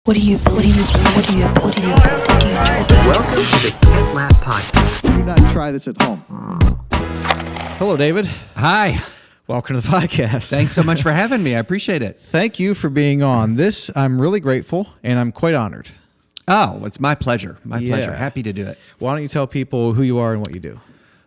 What do you build? Do you enjoy? Welcome to the Kent Lapp Podcast. Do not try this at home. Hello, David. Hi. Welcome to the podcast. Thanks so much for having me. I appreciate it. Thank you for being on. I'm really grateful, and I'm quite honored. Oh, it's my pleasure. My Yeah. pleasure. Happy to do it. Why don't you tell people who you are and what you do?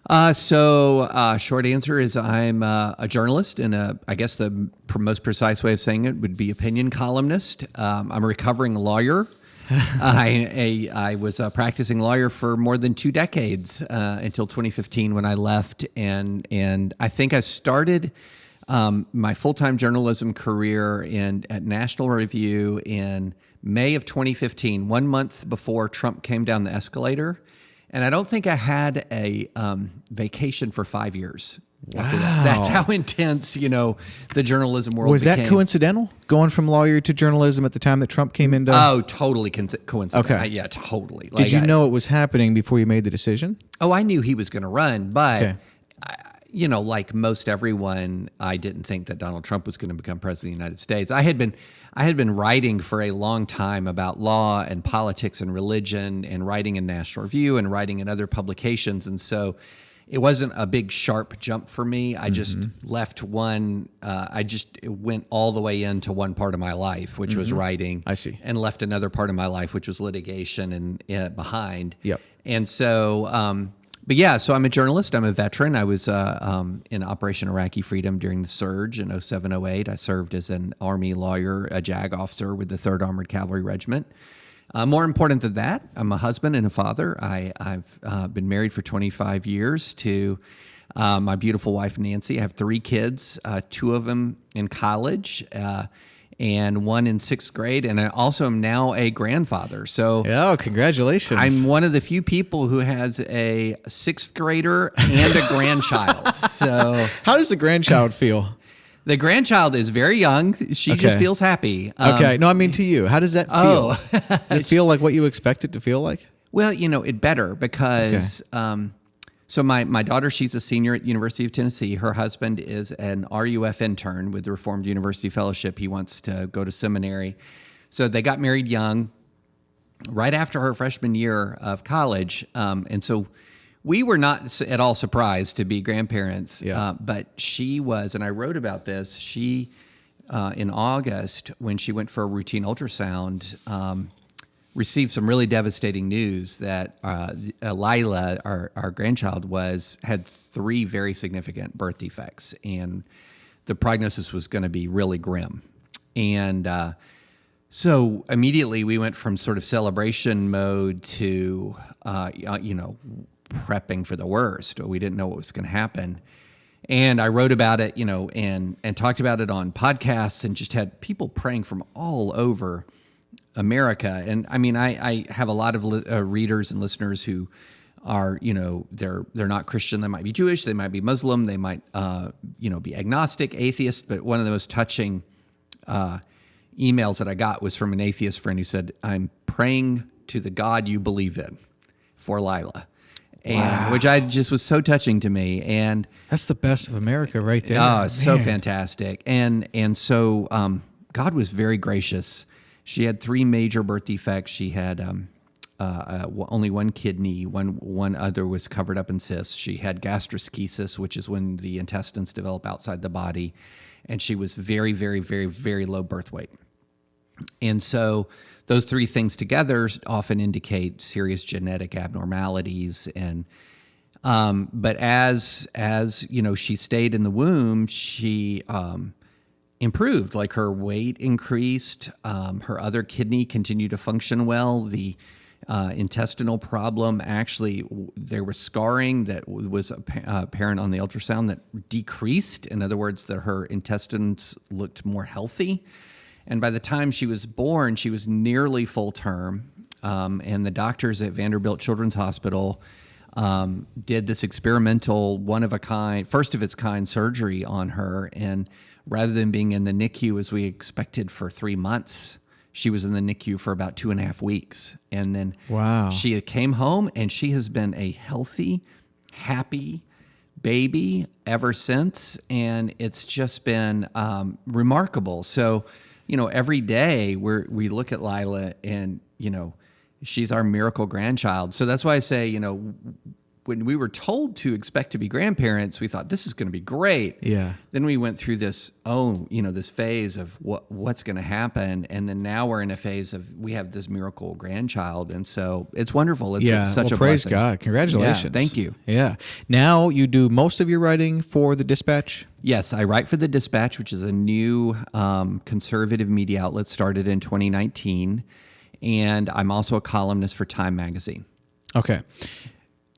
Short answer is I'm a journalist, and I guess the most precise way of saying it would be opinion columnist. I'm a recovering lawyer. I was a practicing lawyer for more than 2 decades until 2015 when I left, and I think I started my full-time journalism career at National Review in May of 2015, 1 month before Trump came down the escalator. And I don't think I had a vacation for 5 years after that. That's how intense, the journalism world Was became. that coincidental? Going from lawyer to journalism at the time that Trump came into... Oh, totally coincidental. Okay. Yeah, totally. Did you know it was happening before you made the decision? Oh, I knew he was going to run, but... Okay. Like most everyone, I didn't think that Donald Trump was going to become president of the United States. I had been writing for a long time about law and politics and religion, and writing in National Review and writing in other publications, and so it wasn't a big sharp jump for me. I just left one. I just went all the way into one part of my life, which was writing. I see. And left another part of my life, which was litigation, and behind. Yep. And so. But yeah, so I'm a journalist. I'm a veteran. I was in Operation Iraqi Freedom during the surge in 07-08. I served as an Army lawyer, a JAG officer with the 3rd Armored Cavalry Regiment. More important than that, I'm a husband and a father. I've been married for 25 years to my beautiful wife, Nancy. I have 3 kids, 2 of them in college, and 1 in 6th grade, and I also am now a grandfather. So, Oh, congratulations. I'm one of the few people who has a 6th grader and a grandchild. So How does the grandchild feel? the grandchild is very young. She just Okay. feels happy. Okay. No, I mean to you. How does that feel? Does it feel like what you expect it to feel like? Well, it better because so my daughter, she's a senior at University of Tennessee. Her husband is an RUF intern with the Reformed University Fellowship. He wants to go to seminary. So they got married young, right after her freshman year of college. And so we were not at all surprised to be grandparents. Yeah. But she was, and I wrote about this, she, in August, when she went for a routine ultrasound, received some really devastating news that Lila, our grandchild, had 3 very significant birth defects, and the prognosis was going to be really grim. And so immediately we went from sort of celebration mode to prepping for the worst. We didn't know what was going to happen. And I wrote about it, and talked about it on podcasts, and just had people praying from all over America. And I mean, I have a lot of readers and listeners who are, they're not Christian. They might be Jewish. They might be Muslim. They might, be agnostic, atheist. But one of the most touching emails that I got was from an atheist friend who said, "I'm praying to the God you believe in for Lila." And which I just was so touching to me. And That's the best of America right there. oh, it's so Man. fantastic. And so God was very gracious. She had 3 major birth defects. She had only 1 kidney. One other was covered up in cysts. She had gastroschisis, which is when the intestines develop outside the body. And she was very, very, very, very low birth weight. And so those 3 things together often indicate serious genetic abnormalities. And but as she stayed in the womb, she improved. Like, her weight increased, her other kidney continued to function well. The intestinal problem, actually, there was scarring that was apparent on the ultrasound that decreased. In other words, that her intestines looked more healthy. And by the time she was born, she was nearly full term. And the doctors at Vanderbilt Children's Hospital did this experimental, first of its kind surgery on her. And rather than being in the NICU as we expected for 3 months, she was in the NICU for about 2.5 weeks. And then she came home, and she has been a healthy, happy baby ever since. And it's just been remarkable. So every day we look at Lila and, she's our miracle grandchild. So that's why I say, when we were told to expect to be grandparents, we thought this is going to be great. Yeah. Then we went through this, this phase of what's going to happen. And then now we're in a phase of we have this miracle grandchild. And so it's wonderful. It's such a praise blessing. God. Congratulations. Yeah, thank you. Yeah. Now you do most of your writing for the Dispatch? Yes, I write for the Dispatch, which is a new conservative media outlet started in 2019. And I'm also a columnist for Time magazine. Okay.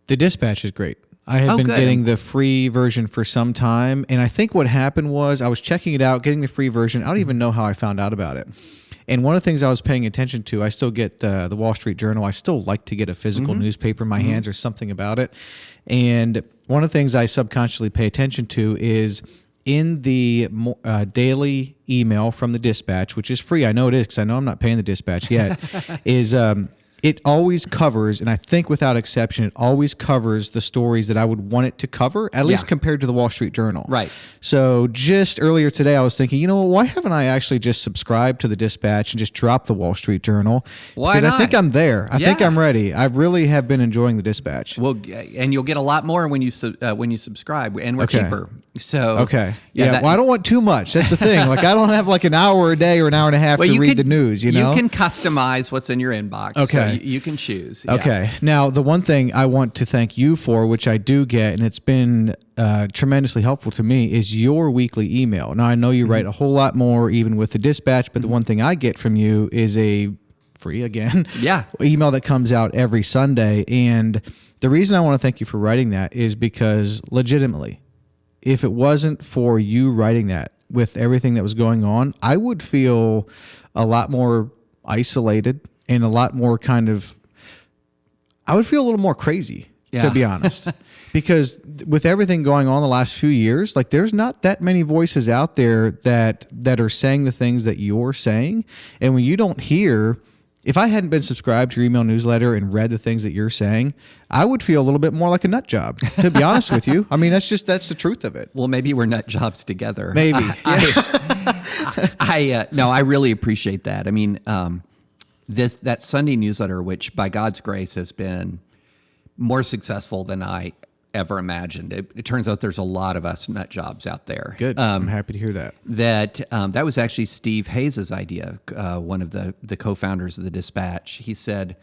The Dispatch is great. I have been getting the free version for some time, and I think what happened was I was checking it out, getting the free version. I don't even know how I found out about it. And one of the things I was paying attention to, I still get the Wall Street Journal. I still like to get a physical newspaper in my hands or something about it. And one of the things I subconsciously pay attention to is in the daily email from the Dispatch, which is free. I know it is because I know I'm not paying the Dispatch yet, is... it always covers, and I think without exception, it always covers the stories that I would want it to cover, at least compared to the Wall Street Journal. Right. So just earlier today, I was thinking, why haven't I actually just subscribed to the Dispatch and just dropped the Wall Street Journal? Why because not? I think I'm there. I think I'm ready. I really have been enjoying the Dispatch. Well, and you'll get a lot more when you subscribe, and we're cheaper. So Well, I don't want too much. That's the thing. Like I don't have like an hour a day or an hour and a half to read the news. You can customize what's in your inbox. Okay. So you can choose. Yeah. Okay. Now, the one thing I want to thank you for, which I do get, and it's been tremendously helpful to me, is your weekly email. Now, I know you write a whole lot more, even with the Dispatch, but the one thing I get from you is a free, again, email that comes out every Sunday. And the reason I want to thank you for writing that is because, legitimately, if it wasn't for you writing that with everything that was going on, I would feel a lot more isolated and a lot more I would feel a little more crazy, to be honest, because with everything going on the last few years, like there's not that many voices out there that are saying the things that you're saying. And when you don't hear, if I hadn't been subscribed to your email newsletter and read the things that you're saying, I would feel a little bit more like a nut job, to be honest with you. I mean, that's the truth of it. Well, maybe we're nut jobs together. Maybe. I really appreciate that. I mean, that Sunday newsletter, which by God's grace has been more successful than I ever imagined. It turns out there's a lot of us nut jobs out there. Good. I'm happy to hear that. That was actually Steve Hayes' idea, one of the co-founders of the Dispatch. He said,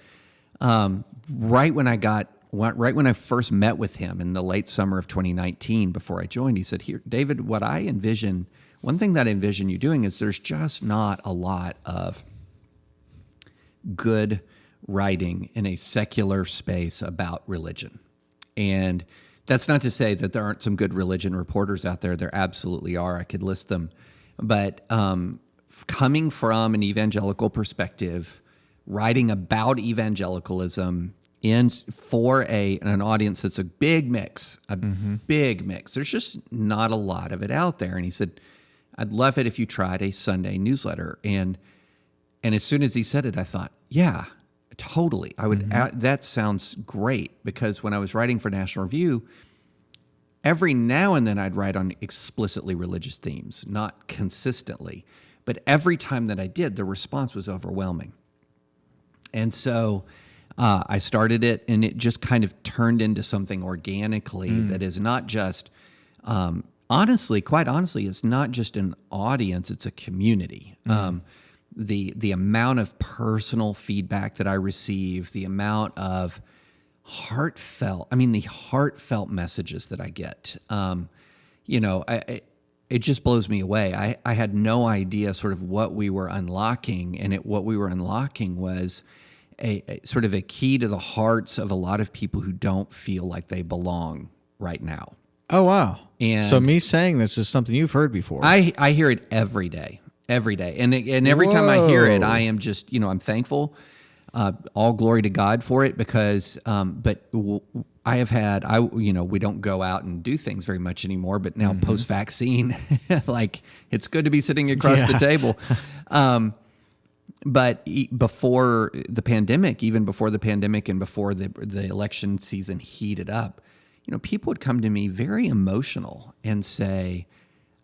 right when I first met with him in the late summer of 2019, before I joined, he said, "Here, David, one thing that I envision you doing is there's just not a lot of good writing in a secular space about religion." And that's not to say that there aren't some good religion reporters out there. There absolutely are. I could list them. But coming from an evangelical perspective, writing about evangelicalism for an audience that's a big mix, big mix. There's just not a lot of it out there. And he said, "I'd love it if you tried a Sunday newsletter." And as soon as he said it, I thought, yeah, totally. I would. That sounds great, because when I was writing for National Review, every now and then I'd write on explicitly religious themes, not consistently, but every time that I did, the response was overwhelming. And so I started it, and it just kind of turned into something organically that is not just, quite honestly, it's not just an audience; it's a community. The amount of personal feedback that I receive, the amount of heartfelt messages that I get, it just blows me away. I had no idea sort of what we were unlocking, and what we were unlocking was a sort of a key to the hearts of a lot of people who don't feel like they belong right now. Oh, wow. And so me saying this is something you've heard before. I hear it every day. Every day. And every time I hear it, I am just, I'm thankful. All glory to God for it, because, I have had, we don't go out and do things very much anymore, but now post-vaccine, like it's good to be sitting across the table. But before the pandemic, even before the pandemic and before the election season heated up, people would come to me very emotional and say,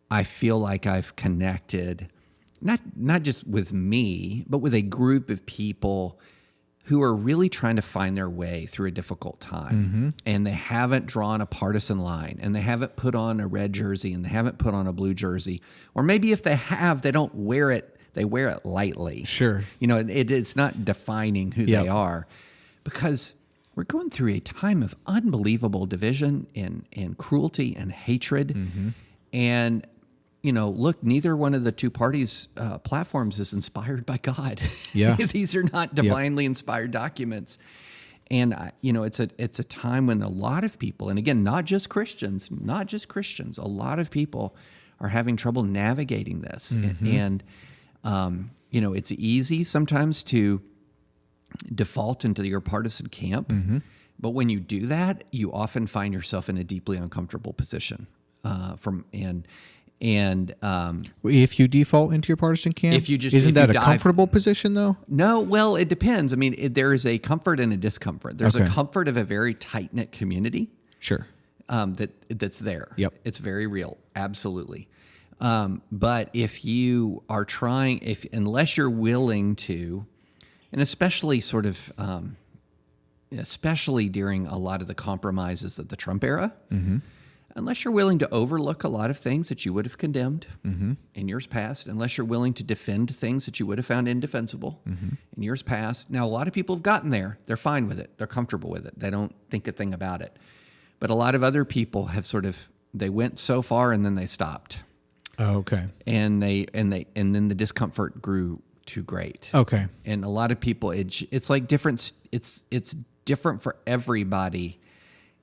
"I feel like I've connected not just with me, but with a group of people who are really trying to find their way through a difficult time. And they haven't drawn a partisan line, and they haven't put on a red jersey, and they haven't put on a blue jersey. Or maybe if they have, they don't wear it. They wear it lightly. Sure. It's not defining who they are, because we're going through a time of unbelievable division and cruelty and hatred. And, look, neither one of the two parties' platforms is inspired by God. Yeah. These are not divinely inspired documents. And, it's a time when a lot of people, and again, not just Christians, a lot of people are having trouble navigating this. And it's easy sometimes to default into your partisan camp. But when you do that, you often find yourself in a deeply uncomfortable position. If you default into your partisan camp, isn't that a comfortable position though? No, well, it depends. I mean, there is a comfort and a discomfort. There's a comfort of a very tight-knit community. Sure. That's there. Yep. It's very real. Absolutely. But if you are unless you're willing to, and especially especially during a lot of the compromises of the Trump era, unless you're willing to overlook a lot of things that you would have condemned in years past, unless you're willing to defend things that you would have found indefensible in years past. Now, a lot of people have gotten there. They're fine with it. They're comfortable with it. They don't think a thing about it. But a lot of other people have they went so far and then they stopped. Oh, okay. And then the discomfort grew too great. Okay. And a lot of people, it's like different. It's different for everybody.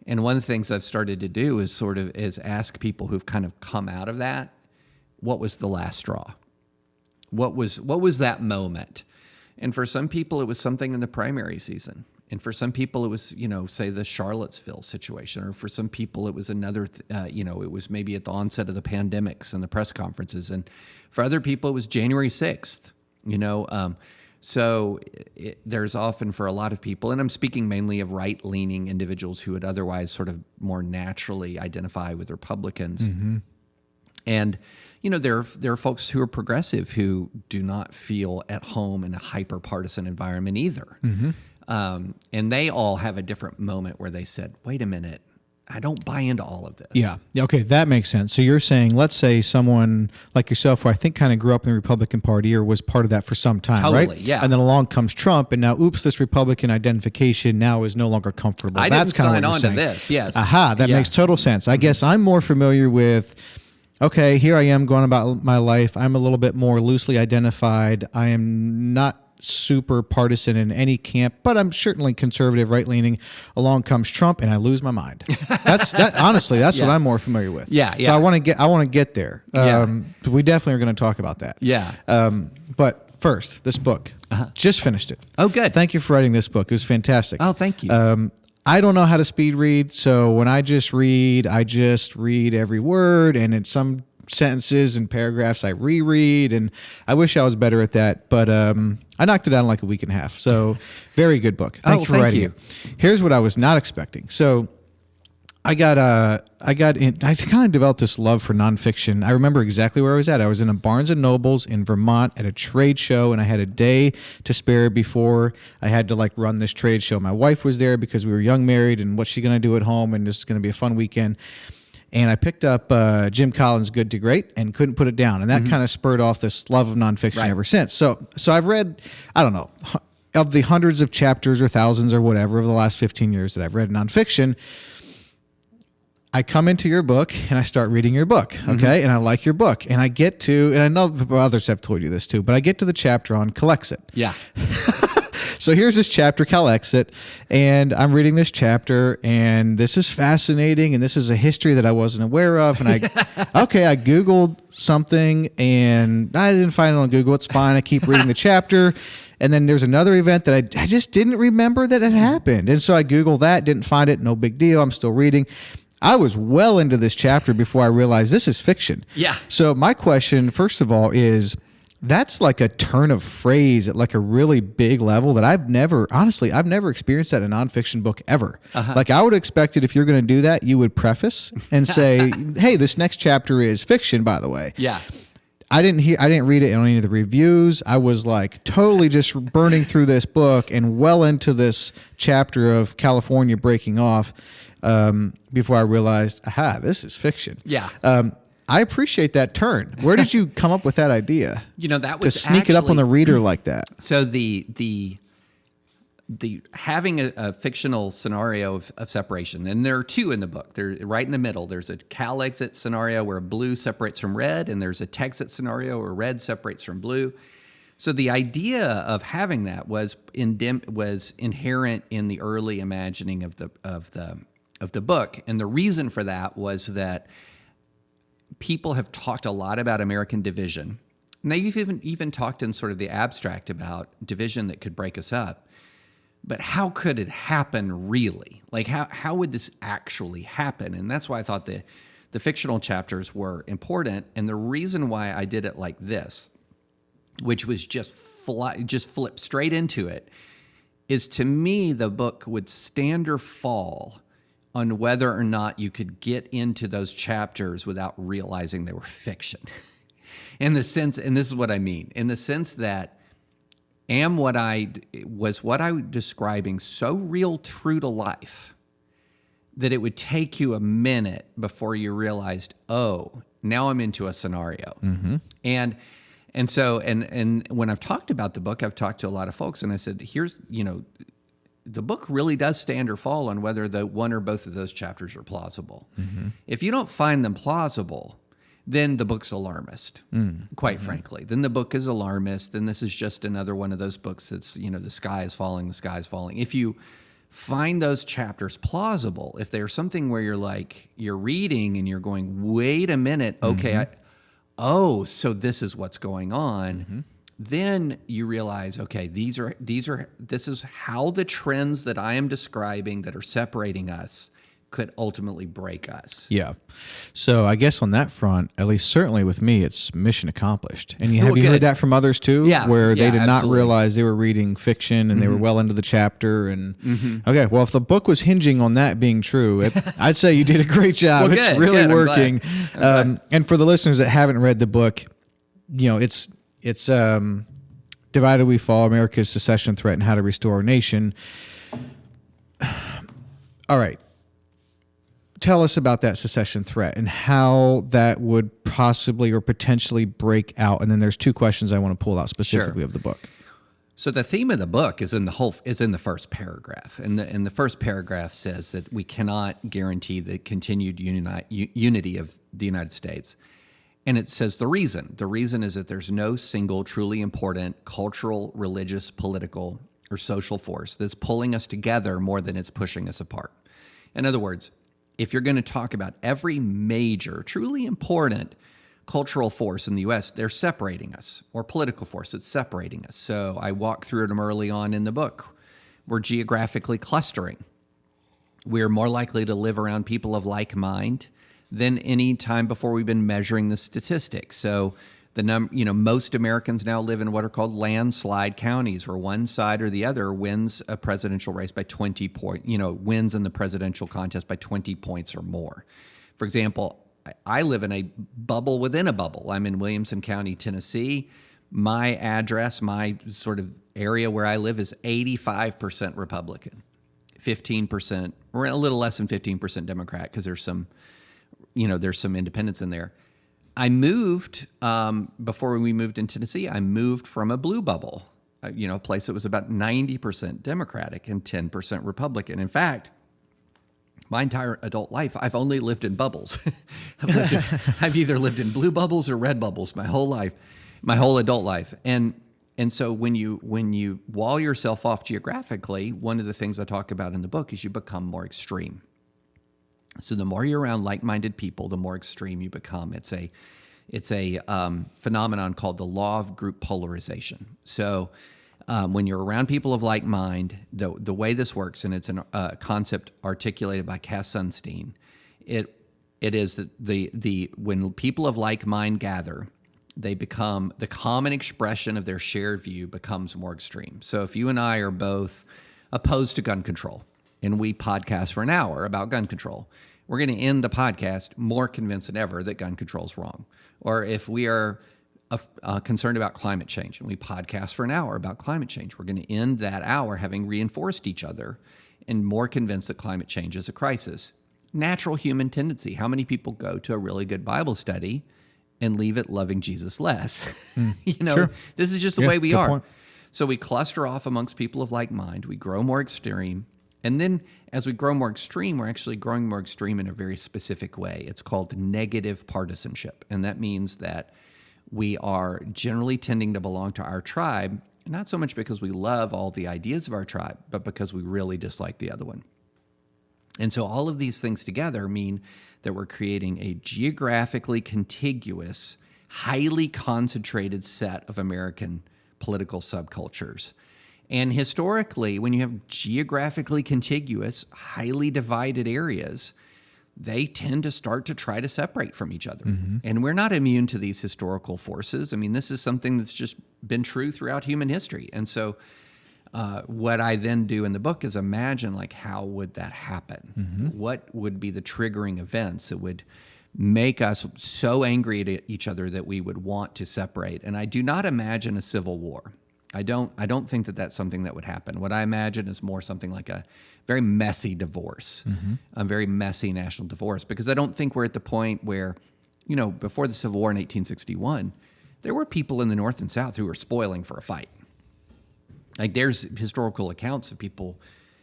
And one of the things I've started to do is ask people who've kind of come out of that, what was the last straw? What was that moment? And for some people, it was something in the primary season. And for some people, it was, say the Charlottesville situation. Or for some people, it was another, it was maybe at the onset of the pandemics and the press conferences. And for other people, it was January 6th, So there's often for a lot of people, and I'm speaking mainly of right-leaning individuals who would otherwise sort of more naturally identify with Republicans. And, there are folks who are progressive who do not feel at home in a hyper-partisan environment either. And they all have a different moment where they said, wait a minute, I don't buy into all of this. Yeah. Okay, that makes sense. So you're saying, let's say someone like yourself, who I think kind of grew up in the Republican Party or was part of that for some time, totally, right? Yeah. And then along comes Trump, and now, this Republican identification now is no longer comfortable. That's kind of sign on to this, yes. Aha, that makes total sense. I guess I'm more familiar with, okay, here I am going about my life. I'm a little bit more loosely identified. I am not super partisan in any camp, but I'm certainly conservative, right-leaning. Along comes Trump, and I lose my mind. Honestly, that's what I'm more familiar with. Yeah. So I want to get there. We definitely are going to talk about that. Yeah. But first, this book. Just finished it. Oh, good. Thank you for writing this book. It was fantastic. Oh, thank you. I don't know how to speed read, so when I just read every word, and in some sentences and paragraphs I reread, and I wish I was better at that, but I knocked it out in like a week and a half. So very good book. Thank you for writing it. Here's what I was not expecting. So I kind of developed this love for nonfiction. I remember exactly where I was at. I was in a Barnes & Noble's in Vermont at a trade show, and I had a day to spare before I had to run this trade show. My wife was there because we were young married, and what's she going to do at home, and this is going to be a fun weekend. And I picked up Jim Collins' Good to Great and couldn't put it down. And that kind of spurred off this love of nonfiction ever since. So I've read, I don't know, of the hundreds of chapters or thousands or whatever of the last 15 years that I've read nonfiction, I come into your book and I start reading your book, okay? And I like your book. And I get to, and I know others have told you this too, but I get to the chapter on Colexit. Yeah. So here's this chapter, Colexit, and I'm reading this chapter, and this is fascinating, and this is a history that I wasn't aware of, and I Googled something, and I didn't find it on Google. It's fine. I keep reading the chapter, and then there's another event that I just didn't remember that had happened, and so I Googled that, didn't find it, no big deal. I'm still reading. I was well into this chapter before I realized this is fiction. Yeah. So my question, first of all, is that's like a turn of phrase at like a really big level that I've never experienced that in a nonfiction book ever. Like I would expect it if you're going to do that, you would preface and say, hey, this next chapter is fiction, by the way. Yeah. I didn't read it in any of the reviews. I was like totally just burning through this book and well into this chapter of California breaking off before I realized, aha, this is fiction. Yeah. I appreciate that turn. Where did you come up with that idea? That was to sneak it up on the reader like that. So the having a fictional scenario of separation, and there are two in the book. They're right in the middle. There's a Cal exit scenario where blue separates from red, and there's a Texit scenario where red separates from blue. So the idea of having that was inherent in the early imagining of the book, and the reason for that was that people have talked a lot about American division. And they've even talked in sort of the abstract about division that could break us up. But how could it happen really? Like how would this actually happen? And that's why I thought the fictional chapters were important. And the reason why I did it like this, which was just flip straight into it, is to me the book would stand or fall on whether or not you could get into those chapters without realizing they were fiction. In the sense, and this is what I mean, in the sense that what I was describing so real true to life that it would take you a minute before you realized, oh, now I'm into a scenario. Mm-hmm. And so when I've talked about the book, I've talked to a lot of folks, and I said, here's, the book really does stand or fall on whether the one or both of those chapters are plausible. Mm-hmm. If you don't find them plausible, then the book's alarmist, quite frankly. Then the book is alarmist. Then this is just another one of those books that's, the sky is falling, the sky is falling. If you find those chapters plausible, if there's something where you're reading and you're going, wait a minute, okay, so this is what's going on, then you realize, okay, this is how the trends that I am describing that are separating us could ultimately break us. Yeah. So I guess on that front, at least certainly with me, it's mission accomplished. And have you heard that from others too? Yeah. Where they did absolutely not realize they were reading fiction and they were well into the chapter. And okay, well, if the book was hinging on that being true, I'd say you did a great job. Well, it's really working. I'm glad. And for the listeners that haven't read the book, it's Divided We Fall, America's Secession Threat and How to Restore Our Nation. All right. Tell us about that secession threat and how that would possibly or potentially break out. And then there's two questions I want to pull out specifically of the book. So the theme of the book is in the first paragraph, and the first paragraph says that we cannot guarantee the continued unity of the United States. And it says the reason. The reason is that there's no single truly important cultural, religious, political, or social force that's pulling us together more than it's pushing us apart. In other words, if you're going to talk about every major, truly important cultural force in the U.S., they're separating us, or political force that's separating us. So I walk through them early on in the book. We're geographically clustering. We're more likely to live around people of like mind than any time before we've been measuring the statistics. So most Americans now live in what are called landslide counties, where one side or the other wins a presidential race by 20 points, wins in the presidential contest by 20 points or more. For example, I live in a bubble within a bubble. I'm in Williamson County, Tennessee. My address, my sort of area where I live is 85% Republican, 15%, or a little less than 15% Democrat, because there's some independents in there. I moved, before we moved in Tennessee, I moved from a blue bubble, a place that was about 90% Democratic and 10% Republican. In fact, my entire adult life, I've only lived in bubbles. I've either lived in blue bubbles or red bubbles my whole life, my whole adult life. And so when you wall yourself off geographically, one of the things I talk about in the book is you become more extreme. So the more you're around like-minded people, the more extreme you become. It's a phenomenon called the law of group polarization. So when you're around people of like mind, the way this works, and it's a concept articulated by Cass Sunstein, it is that when people of like mind gather, they become, the common expression of their shared view becomes more extreme. So if you and I are both opposed to gun control, and we podcast for an hour about gun control, we're going to end the podcast more convinced than ever that gun control is wrong. Or if we are concerned about climate change, and we podcast for an hour about climate change. We're going to end that hour having reinforced each other and more convinced that climate change is a crisis. Natural human tendency. How many people go to a really good Bible study and leave it loving Jesus less? Sure. This is just the way we good are. point. So we cluster off amongst people of like mind. We grow more extreme. And then as we grow more extreme, we're actually growing more extreme in a very specific way. It's called negative partisanship. And that means that we are generally tending to belong to our tribe, not so much because we love all the ideas of our tribe, but because we really dislike the other one. And so all of these things together mean that we're creating a geographically contiguous, highly concentrated set of American political subcultures. And historically, when you have geographically contiguous, highly divided areas, they tend to start to try to separate from each other. And we're not immune to these historical forces. I mean, this is something that's just been true throughout human history. And so what I then do in the book is imagine, like, how would that happen? What would be the triggering events that would make us so angry at each other that we would want to separate? And I do not imagine a civil war. I don't think that that's something that would happen. What I imagine is more something like a very messy divorce, a very messy national divorce, because I don't think we're at the point where, before the Civil War in 1861, there were people in the North and South who were spoiling for a fight. Like, there's historical accounts of people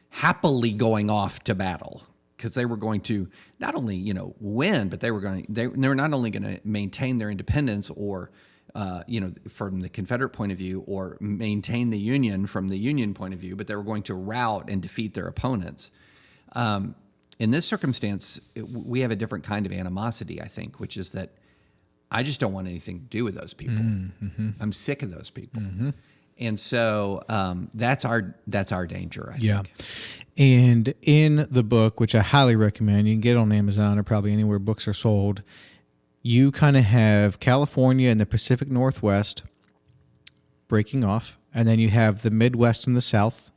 happily going off to battle because they were going to not only, win, but they were not only going to maintain their independence or from the Confederate point of view, or maintain the Union from the Union point of view, but they were going to rout and defeat their opponents. In this circumstance, we have a different kind of animosity, I think, which is that I just don't want anything to do with those people. I'm sick of those people. And so that's our danger, I think. And in the book, which I highly recommend, you can get on Amazon or probably anywhere books are sold, you kind of have California and the Pacific Northwest breaking off, and then you have the Midwest and the South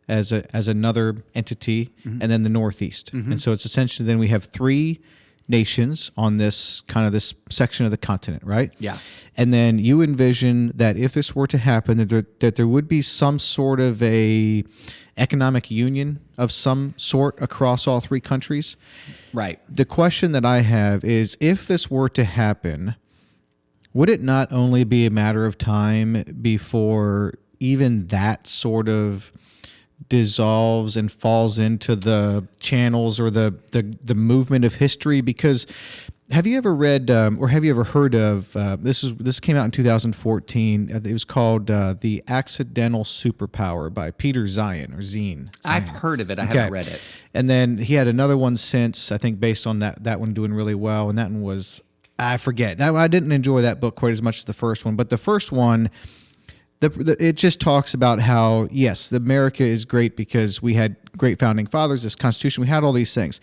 as another entity, and then the Northeast. And so it's essentially, then we have three nations on this section of the continent, right? Yeah. And then you envision that if this were to happen, that there would be some sort of a economic union of some sort across all three countries. Right. The question that I have is, if this were to happen, would it not only be a matter of time before even that sort of dissolves and falls into the channels or the movement of history? Because have you ever read or have you ever heard of this came out in 2014. It was called The Accidental Superpower by Peter Zeihan, or Zine. I've heard of it. I haven't read it. And then he had another one since, I think, based on that one doing really well, and that one was, I forget. I didn't enjoy that book quite as much as the first one, but the first one, it just talks about how, yes, America is great because we had great founding fathers, this Constitution, we had all these things.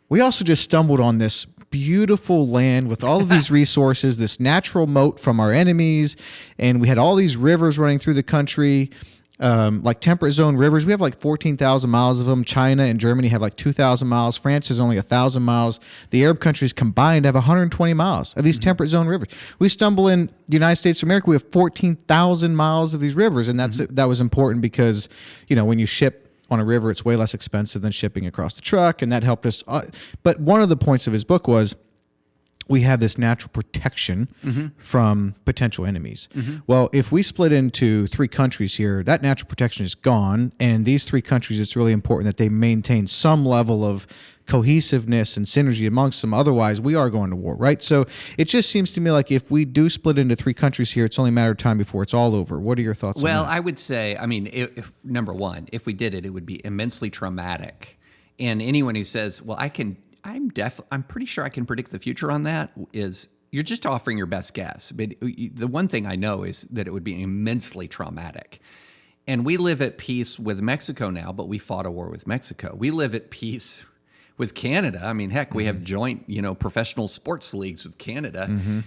We also just stumbled on this beautiful land with all of these resources, this natural moat from our enemies, and we had all these rivers running through the country, like temperate zone rivers. We have like 14,000 miles of them. China and Germany have like 2,000 miles. France is only 1,000 miles. The Arab countries combined have 120 miles of these temperate zone rivers. We stumble in the United States of America, we have 14,000 miles of these rivers, and that was important because, when you ship on a river, it's way less expensive than shipping across the truck, and that helped us. But one of the points of his book was, we have this natural protection from potential enemies. Well, if we split into three countries here, that natural protection is gone. And these three countries, it's really important that they maintain some level of cohesiveness and synergy amongst them. Otherwise, we are going to war, right? So it just seems to me like if we do split into three countries here, it's only a matter of time before it's all over. What are your thoughts on that? Well, I would say, if number one, if we did it, it would be immensely traumatic. And anyone who says, well, I'm pretty sure I can predict the future on that, is you're just offering your best guess. But the one thing I know is that it would be immensely traumatic. And we live at peace with Mexico now, but we fought a war with Mexico. We live at peace with Canada. I mean, heck, we have joint, professional sports leagues with Canada.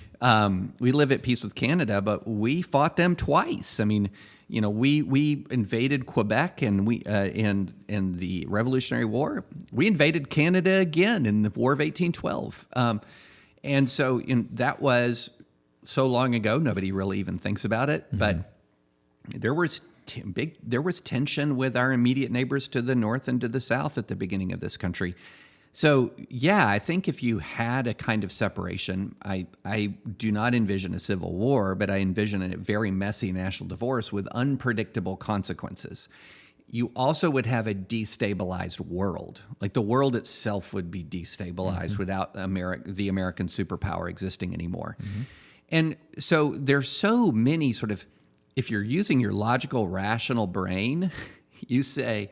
We live at peace with Canada, but we fought them twice. I mean, we invaded Quebec, and we in the Revolutionary War. We invaded Canada again in the War of 1812. And so that was so long ago, nobody really even thinks about it. But there was tension with our immediate neighbors to the north and to the south at the beginning of this country. So, yeah, I think if you had a kind of separation, I do not envision a civil war, but I envision a very messy national divorce with unpredictable consequences. You also would have a destabilized world. Like the world itself would be destabilized without the American superpower existing anymore. And so there's so many sort of, if you're using your logical, rational brain, you say,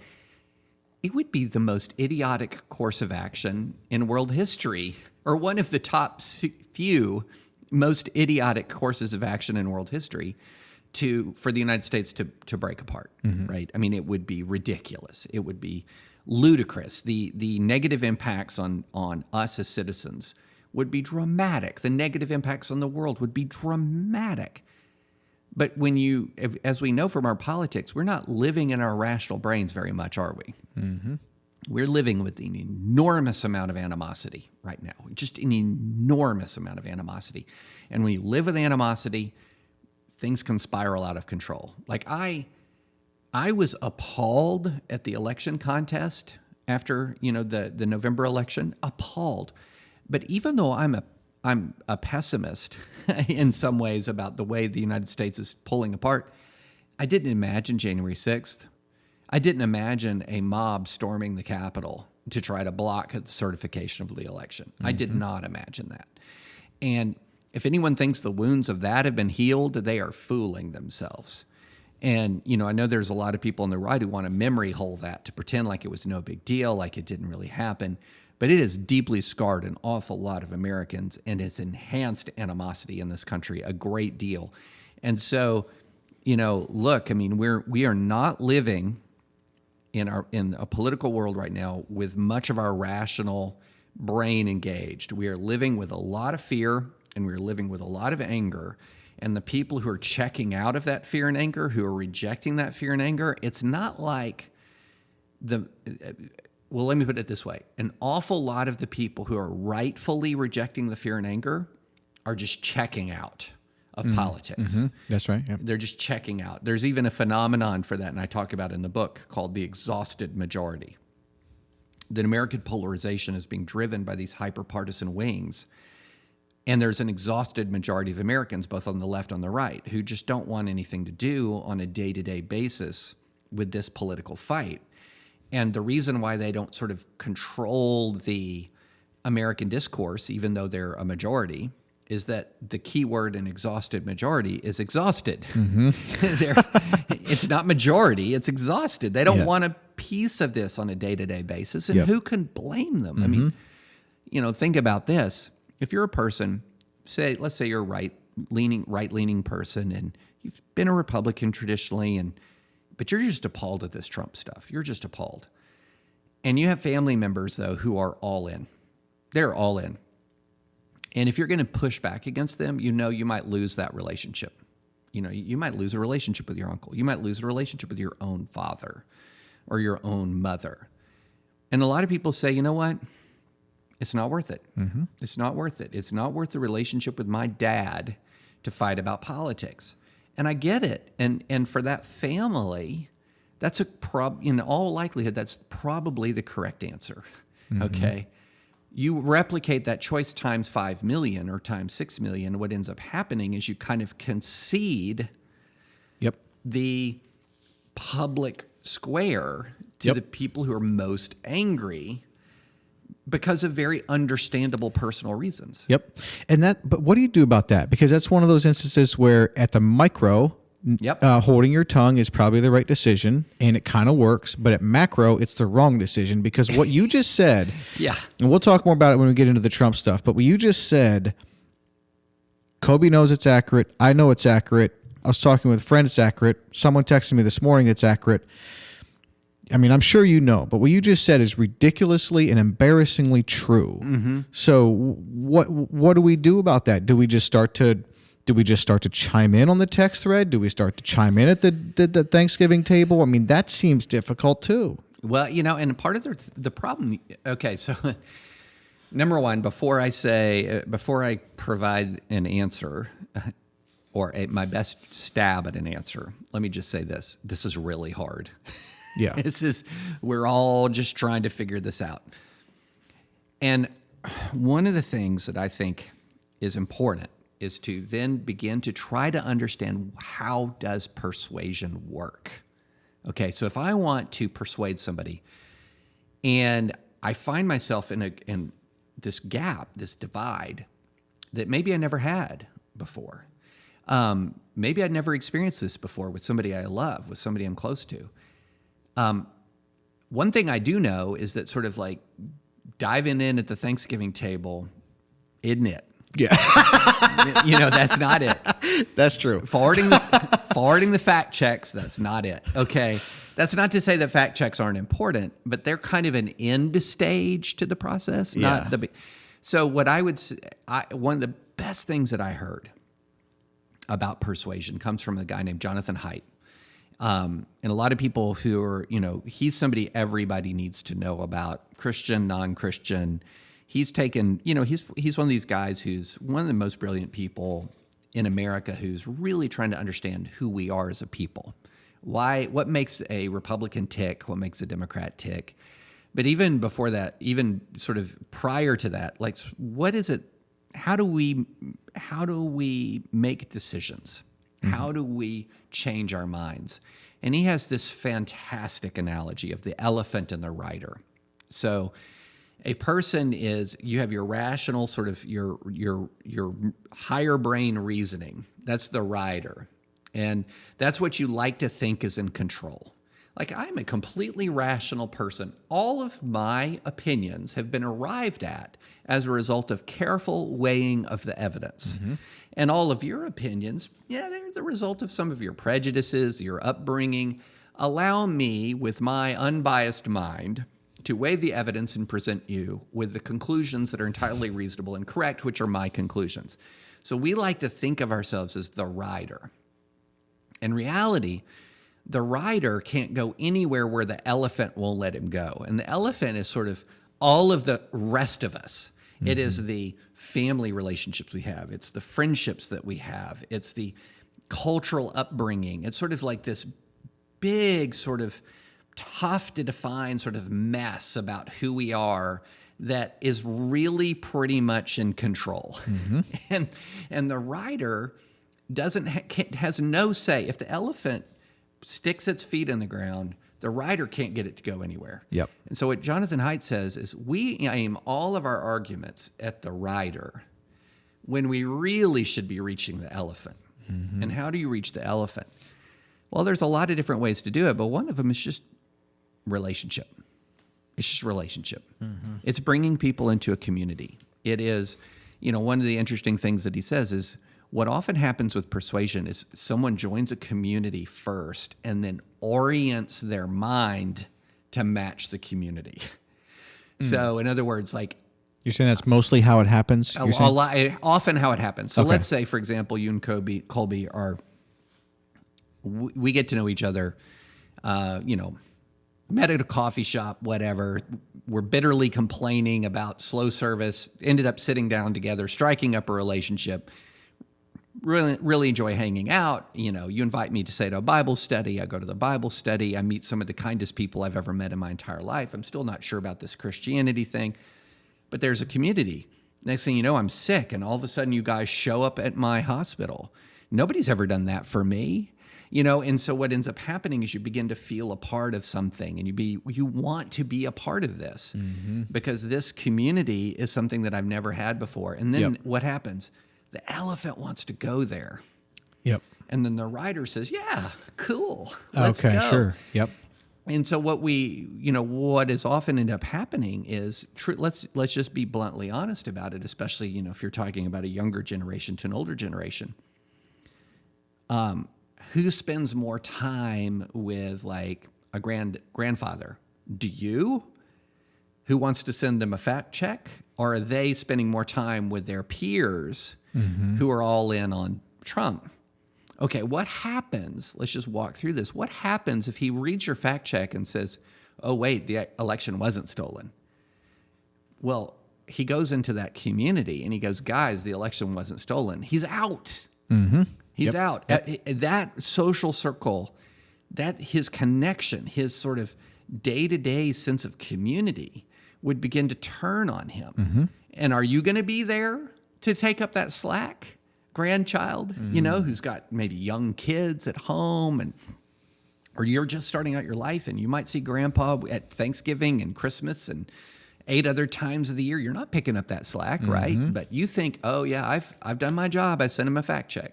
it would be the most idiotic course of action in world history, or one of the top few most idiotic courses of action in world history for the United States to break apart, right? I mean, it would be ridiculous. It would be ludicrous. The negative impacts on us as citizens would be dramatic. The negative impacts on the world would be dramatic. But as we know from our politics, we're not living in our rational brains very much, are we? We're living with an enormous amount of animosity right now, just an enormous amount of animosity. And when you live with animosity, things can spiral out of control. Like I was appalled at the election contest after, the November election, appalled. But even though I'm a pessimist in some ways about the way the United States is pulling apart, I didn't imagine January 6th. I didn't imagine a mob storming the Capitol to try to block the certification of the election. I did not imagine that. And if anyone thinks the wounds of that have been healed, they are fooling themselves. And, I know there's a lot of people on the right who want to memory hole that to pretend like it was no big deal, like it didn't really happen. But it has deeply scarred an awful lot of Americans and has enhanced animosity in this country a great deal. And so, look, I mean, we are not living in a political world right now with much of our rational brain engaged. We are living with a lot of fear, and we're living with a lot of anger. And the people who are checking out of that fear and anger, who are rejecting that fear and anger, it's not like well, let me put it this way. An awful lot of the people who are rightfully rejecting the fear and anger are just checking out of politics. That's right. Yeah. They're just checking out. There's even a phenomenon for that, and I talk about it in the book, called the exhausted majority. That American polarization is being driven by these hyper-partisan wings, and there's an exhausted majority of Americans, both on the left and the right, who just don't want anything to do on a day-to-day basis with this political fight. And the reason why they don't sort of control the American discourse, even though they're a majority, is that the key word in exhausted majority is exhausted. It's not majority, it's exhausted. They don't want a piece of this on a day-to-day basis, and who can blame them? I mean, think about this. If you're a person, let's say you're a right-leaning person, and you've been a Republican traditionally, but you're just appalled at this Trump stuff. You're just appalled. And you have family members, though, who are all in. They're all in. And if you're going to push back against them, you might lose that relationship. You might lose a relationship with your uncle. You might lose a relationship with your own father or your own mother. And a lot of people say, you know what? It's not worth it. It's not worth it. It's not worth the relationship with my dad to fight about politics. And I get it. And for that family, that's in all likelihood, that's probably the correct answer. Okay? You replicate that choice times 5 million or times 6 million, what ends up happening is you kind of concede the public square to the people who are most angry because of very understandable personal reasons. But what do you do about that? Because that's one of those instances where at the micro, holding your tongue is probably the right decision, and it kind of works. But at macro, it's the wrong decision, because what you just said, and we'll talk more about it when we get into the Trump stuff, but what you just said, Kobe knows it's accurate. I know it's accurate. I was talking with a friend, it's accurate. Someone texted me this morning, it's accurate. I mean, I'm sure you know, but what you just said is ridiculously and embarrassingly true. So what do we do about that? Do we just start to chime in on the text thread? Do we start to chime in at the Thanksgiving table? I mean, that seems difficult too. Well, and part of the problem. Okay, so Number one, before I provide an answer or my best stab at an answer, let me just say this. This is really hard. Yeah. We're all just trying to figure this out. And one of the things that I think is important is to then begin to try to understand, how does persuasion work? Okay, so if I want to persuade somebody and I find myself in this gap, this divide that maybe I never had before. Maybe I'd never experienced this before with somebody I love, with somebody I'm close to. One thing I do know is that sort of like diving in at the Thanksgiving table isn't it. Yeah. That's not it. That's true. Forwarding the fact checks, that's not it. Okay. That's not to say that fact checks aren't important, but they're kind of an end stage to the process. Yeah. So what I would say, one of the best things that I heard about persuasion comes from a guy named Jonathan Haidt. And a lot of people who are, he's somebody everybody needs to know about, Christian, non-Christian. He's taken, he's one of these guys who's one of the most brilliant people in America who's really trying to understand who we are as a people. What makes a Republican tick? What makes a Democrat tick? But even before that, even sort of prior to that, like, what is it? How do we make decisions? Mm-hmm. How do we change our minds? And he has this fantastic analogy of the elephant and the rider. So a person is, you have your rational sort of your higher brain reasoning. That's the rider. And that's what you like to think is in control. Like, I'm a completely rational person. All of my opinions have been arrived at as a result of careful weighing of the evidence. Mm-hmm. And all of your opinions, they're the result of some of your prejudices, your upbringing. Allow me, with my unbiased mind, to weigh the evidence and present you with the conclusions that are entirely reasonable and correct, which are my conclusions. So we like to think of ourselves as the rider. In reality, the rider can't go anywhere where the elephant won't let him go. And the elephant is sort of all of the rest of us. Mm-hmm. It is the family relationships we have. It's the friendships that we have. It's the cultural upbringing. It's sort of like this big sort of tough to define sort of mess about who we are that is really pretty much in control. Mm-hmm. And the rider has no say. If the elephant sticks its feet in the ground, the rider can't get it to go anywhere. Yep. And so what Jonathan Haidt says is, we aim all of our arguments at the rider when we really should be reaching the elephant. Mm-hmm. And how do you reach the elephant? Well, there's a lot of different ways to do it, but one of them is just relationship. It's just relationship. Mm-hmm. It's bringing people into a community. It is, one of the interesting things that he says is, what often happens with persuasion is someone joins a community first and then orients their mind to match the community. Mm. So in other words, like... You're saying that's mostly how it happens? Often how it happens. So okay. Let's say, for example, you and Colby are... We get to know each other, met at a coffee shop, whatever. We're bitterly complaining about slow service, ended up sitting down together, striking up a relationship. Really enjoy hanging out. You invite me to say to a Bible study. I go to the Bible study. I meet some of the kindest people I've ever met in my entire life. I'm still not sure about this Christianity thing, but there's a community. Next thing you know, I'm sick, and all of a sudden you guys show up at my hospital. Nobody's ever done that for me. And so what ends up happening is you begin to feel a part of something, and you want to be a part of this, mm-hmm. because this community is something that I've never had before. And then What happens? The elephant wants to go there. Yep. And then the rider says, yeah, cool. Let's go. Sure. Yep. And so what is often end up happening is, let's just be bluntly honest about it, especially, if you're talking about a younger generation to an older generation. Who spends more time with like a grandfather? Do you? Who wants to send them a fact check? Or are they spending more time with their peers, mm-hmm. who are all in on Trump? Okay, what happens? Let's just walk through this. What happens if he reads your fact check and says, oh, wait, the election wasn't stolen? Well, he goes into that community and he goes, guys, the election wasn't stolen. He's out. He's out. That social circle, that his connection, his sort of day-to-day sense of community would begin to turn on him. And are you going to be there to take up that slack? Grandchild, who's got maybe young kids at home, or you're just starting out your life and you might see grandpa at Thanksgiving and Christmas and 8 other times of the year. You're not picking up that slack, right? But you think, oh yeah, I've done my job. I sent him a fact check.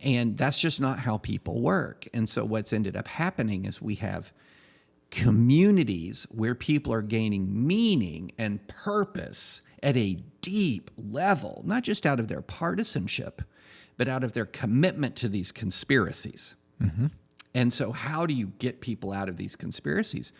And that's just not how people work. And so what's ended up happening is we have communities where people are gaining meaning and purpose at a deep level, not just out of their partisanship, but out of their commitment to these conspiracies. And so how do you get people out of these conspiracies?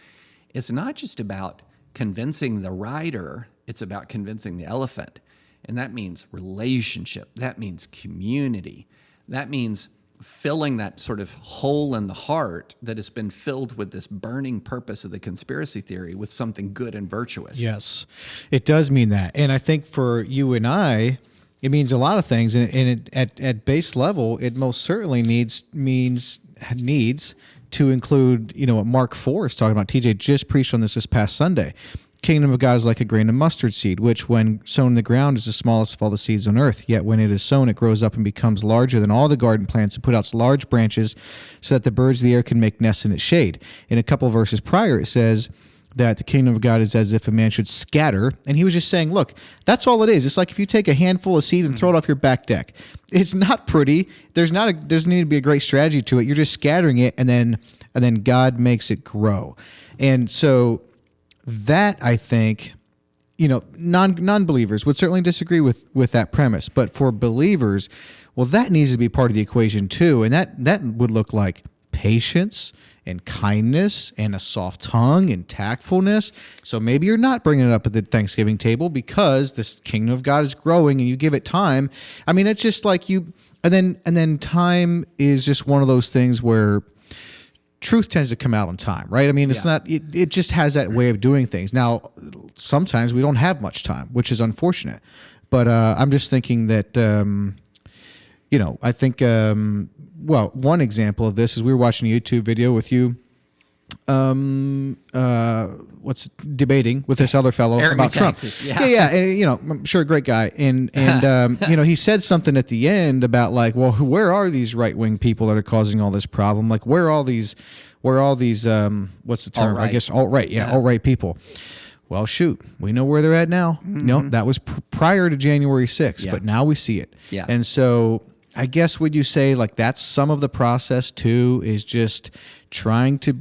It's not just about convincing the rider, it's about convincing the elephant. And that means relationship, that means community, that means filling that sort of hole in the heart that has been filled with this burning purpose of the conspiracy theory with something good and virtuous. Yes, it does mean that. And I think for you and I, it means a lot of things. And at base level, it most certainly needs to include, what Mark 4 is talking about. TJ just preached on this past Sunday. Kingdom of God is like a grain of mustard seed, which when sown in the ground is the smallest of all the seeds on earth. Yet when it is sown, it grows up and becomes larger than all the garden plants and put out large branches so that the birds of the air can make nests in its shade. In a couple of verses prior, it says that the kingdom of God is as if a man should scatter. And he was just saying, look, that's all it is. It's like if you take a handful of seed and throw it off your back deck. It's not pretty. Doesn't need to be a great strategy to it. You're just scattering it, and then God makes it grow. And so that, I think, non-believers would certainly disagree with that premise. But for believers, well, that needs to be part of the equation too. And that would look like patience and kindness and a soft tongue and tactfulness. So maybe you're not bringing it up at the Thanksgiving table because this kingdom of God is growing and you give it time. I mean, it's just like and then time is just one of those things where truth tends to come out on time, right? I mean, it's not, it just has that way of doing things. Now, sometimes we don't have much time, which is unfortunate. But I'm just thinking that, I think, one example of this is we were watching a YouTube video with you, debating with this other fellow Eric about Trump. Yeah. And, I'm sure a great guy. And he said something at the end about like, well, where are these right-wing people that are causing all this problem? Like, where are all these, what's the term? Alt-right. I guess alt-right. Yeah. Alt-right people. Well, shoot, we know where they're at now. That was prior to January 6th, but now we see it. Yeah. And so I guess would you say like that's some of the process too, is just trying to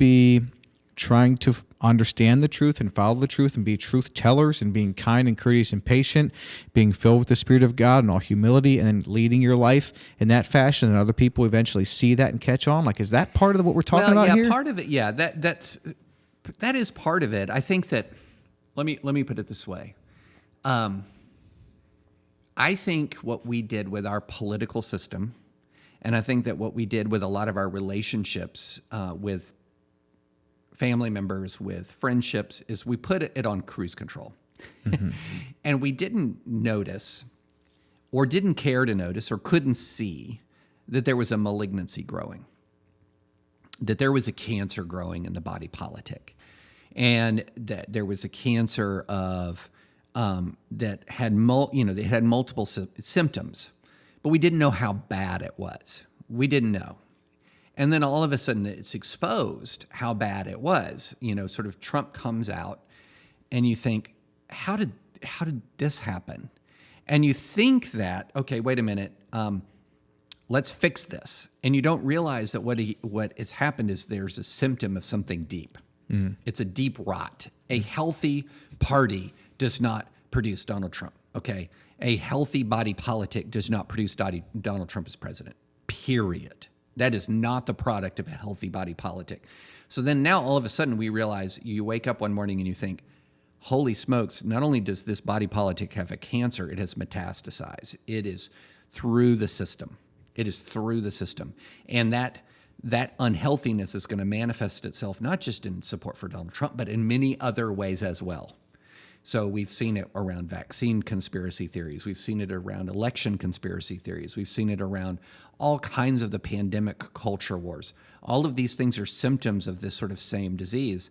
understand the truth and follow the truth and be truth tellers and being kind and courteous and patient, being filled with the Spirit of God and all humility, and then leading your life in that fashion, and other people eventually see that and catch on? Like, is that part of what we're talking about here? Part of it, yeah. That is part of it. I think that, let me put it this way. I think what we did with our political system, and I think that what we did with a lot of our relationships with family members, with friendships, is we put it on cruise control. And we didn't notice, or didn't care to notice, or couldn't see that there was a malignancy growing, that there was a cancer growing in the body politic, and that there was a cancer of that had multiple symptoms, but we didn't know how bad it was. We didn't know. And then all of a sudden it's exposed how bad it was. Sort of Trump comes out and you think, how did this happen? And you think that, okay, wait a minute, let's fix this. And you don't realize that what has happened is there's a symptom of something deep. It's a deep rot. A healthy party does not produce Donald Trump, okay? A healthy body politic does not produce Donald Trump as president, period. That is not the product of a healthy body politic. So then now all of a sudden we realize, you wake up one morning and you think, holy smokes, not only does this body politic have a cancer, it has metastasized. It is through the system. It is through the system. And that unhealthiness is going to manifest itself not just in support for Donald Trump, but in many other ways as well. So we've seen it around vaccine conspiracy theories. We've seen it around election conspiracy theories. We've seen it around all kinds of the pandemic culture wars. All of these things are symptoms of this sort of same disease.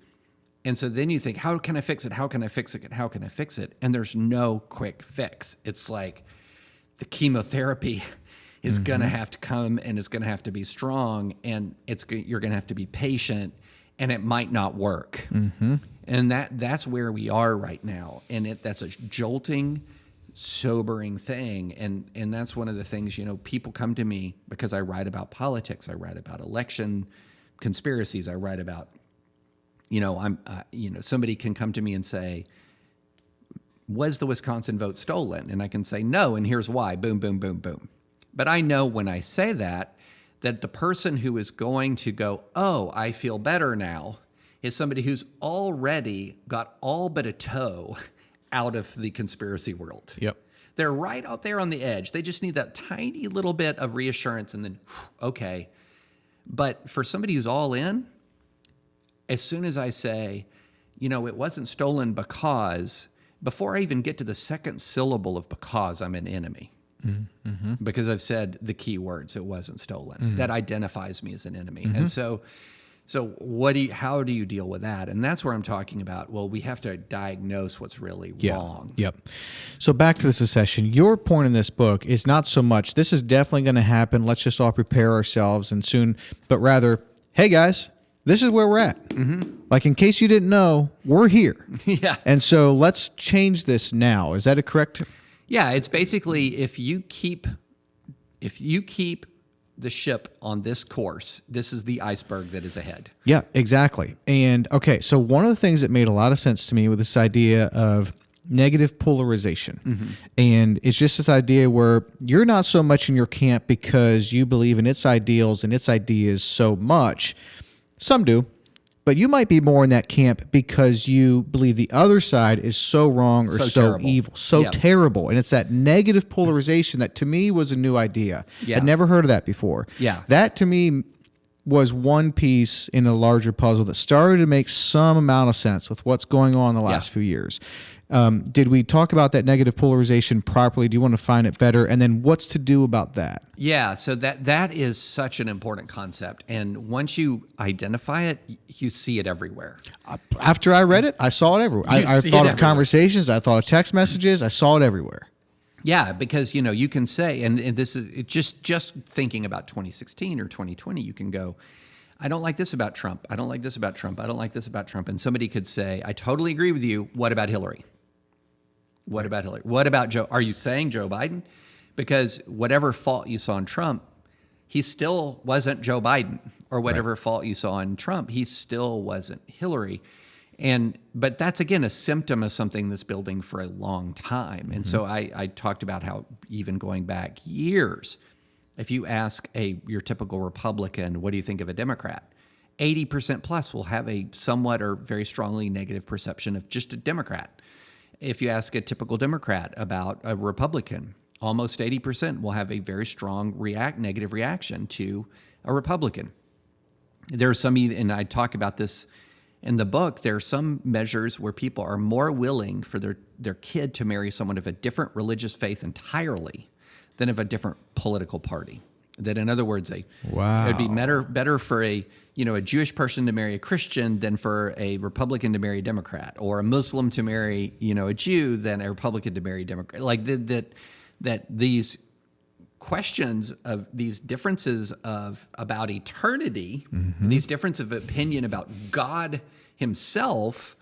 And so then you think, how can I fix it? How can I fix it? How can I fix it? And there's no quick fix. It's like the chemotherapy is going to have to come and it's going to have to be strong, and you're going to have to be patient, and it might not work. And that's where we are right now. And that's a jolting, sobering thing. And that's one of the things, people come to me because I write about politics. I write about election conspiracies. I write about, somebody can come to me and say, was the Wisconsin vote stolen? And I can say, no, and here's why. Boom, boom, boom, boom. But I know when I say that the person who is going to go, oh, I feel better now, is somebody who's already got all but a toe out of the conspiracy world. Yep. They're right out there on the edge. They just need that tiny little bit of reassurance and then, okay. But for somebody who's all in, as soon as I say, it wasn't stolen because, before I even get to the second syllable of because, I'm an enemy. Because I've said the key words, it wasn't stolen. That identifies me as an enemy. And so how do you deal with that? And that's where I'm talking about, well, we have to diagnose what's really wrong. Yep. So back to the secession. Your point in this book is not so much, this is definitely going to happen, let's just all prepare ourselves and soon, but rather, hey guys, this is where we're at. Like, in case you didn't know, we're here. Yeah. And so let's change this now. Is that correct? Yeah, it's basically, if you keep the ship on this course, this is the iceberg that is ahead. Yeah, exactly. And okay, so one of the things that made a lot of sense to me with this idea of negative polarization, and it's just this idea where you're not so much in your camp because you believe in its ideals and its ideas so much. Some do. But you might be more in that camp because you believe the other side is so wrong or so evil, so terrible. And it's that negative polarization that to me was a new idea. Yeah. I'd never heard of that before. Yeah. That to me was one piece in a larger puzzle that started to make some amount of sense with what's going on in the last few years. Did we talk about that negative polarization properly? Do you want to find it better? And then what's to do about that? Yeah, so that is such an important concept. And once you identify it, you see it everywhere. After I read it, I saw it everywhere. I thought of conversations. I thought of text messages. I saw it everywhere. Yeah, because, you can say, and this is just thinking about 2016 or 2020, you can go, I don't like this about Trump. I don't like this about Trump. I don't like this about Trump. And somebody could say, I totally agree with you. What about Hillary? What about Hillary? What about Joe? Are you saying Joe Biden? Because whatever fault you saw in Trump, he still wasn't Joe Biden. Or whatever fault you saw in Trump, he still wasn't Hillary. But that's, again, a symptom of something that's building for a long time. And so I talked about how even going back years, if you ask your typical Republican, what do you think of a Democrat? 80% plus will have a somewhat or very strongly negative perception of just a Democrat. If you ask a typical Democrat about a Republican, almost 80% will have a very strong negative reaction to a Republican. There are some, and I talk about this in the book, there are some measures where people are more willing for their kid to marry someone of a different religious faith entirely than of a different political party. That, in other words, it would be better for a Jewish person to marry a Christian than for a Republican to marry a Democrat, or a Muslim to marry a Jew than a Republican to marry a Democrat. Like that these questions of these differences about eternity, these differences of opinion about God Himself,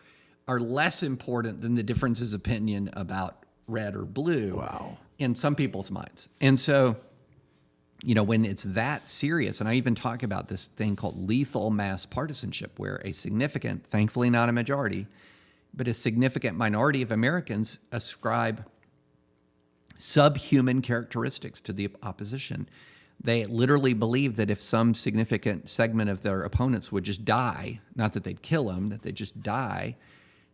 are less important than the differences of opinion about red or blue in some people's minds. And so, when it's that serious, and I even talk about this thing called lethal mass partisanship, where a significant, thankfully not a majority, but a significant minority of Americans ascribe subhuman characteristics to the opposition. They literally believe that if some significant segment of their opponents would just die, not that they'd kill them, that they'd just die,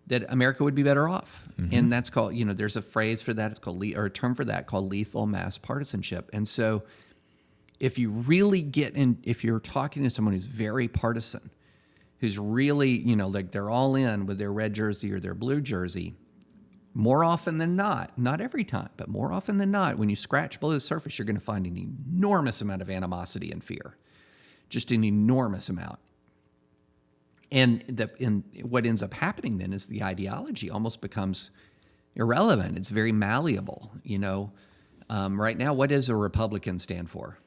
that America would be better off. And that's called, there's a phrase for that, it's called, or a term for that called lethal mass partisanship. And so if you really if you're talking to someone who's very partisan, who's really, like they're all in with their red jersey or their blue jersey, more often than not every time, but more often than not, when you scratch below the surface, you're going to find an enormous amount of animosity and fear, just an enormous amount. And what ends up happening then is the ideology almost becomes irrelevant. It's very malleable. Right now, what does a Republican stand for?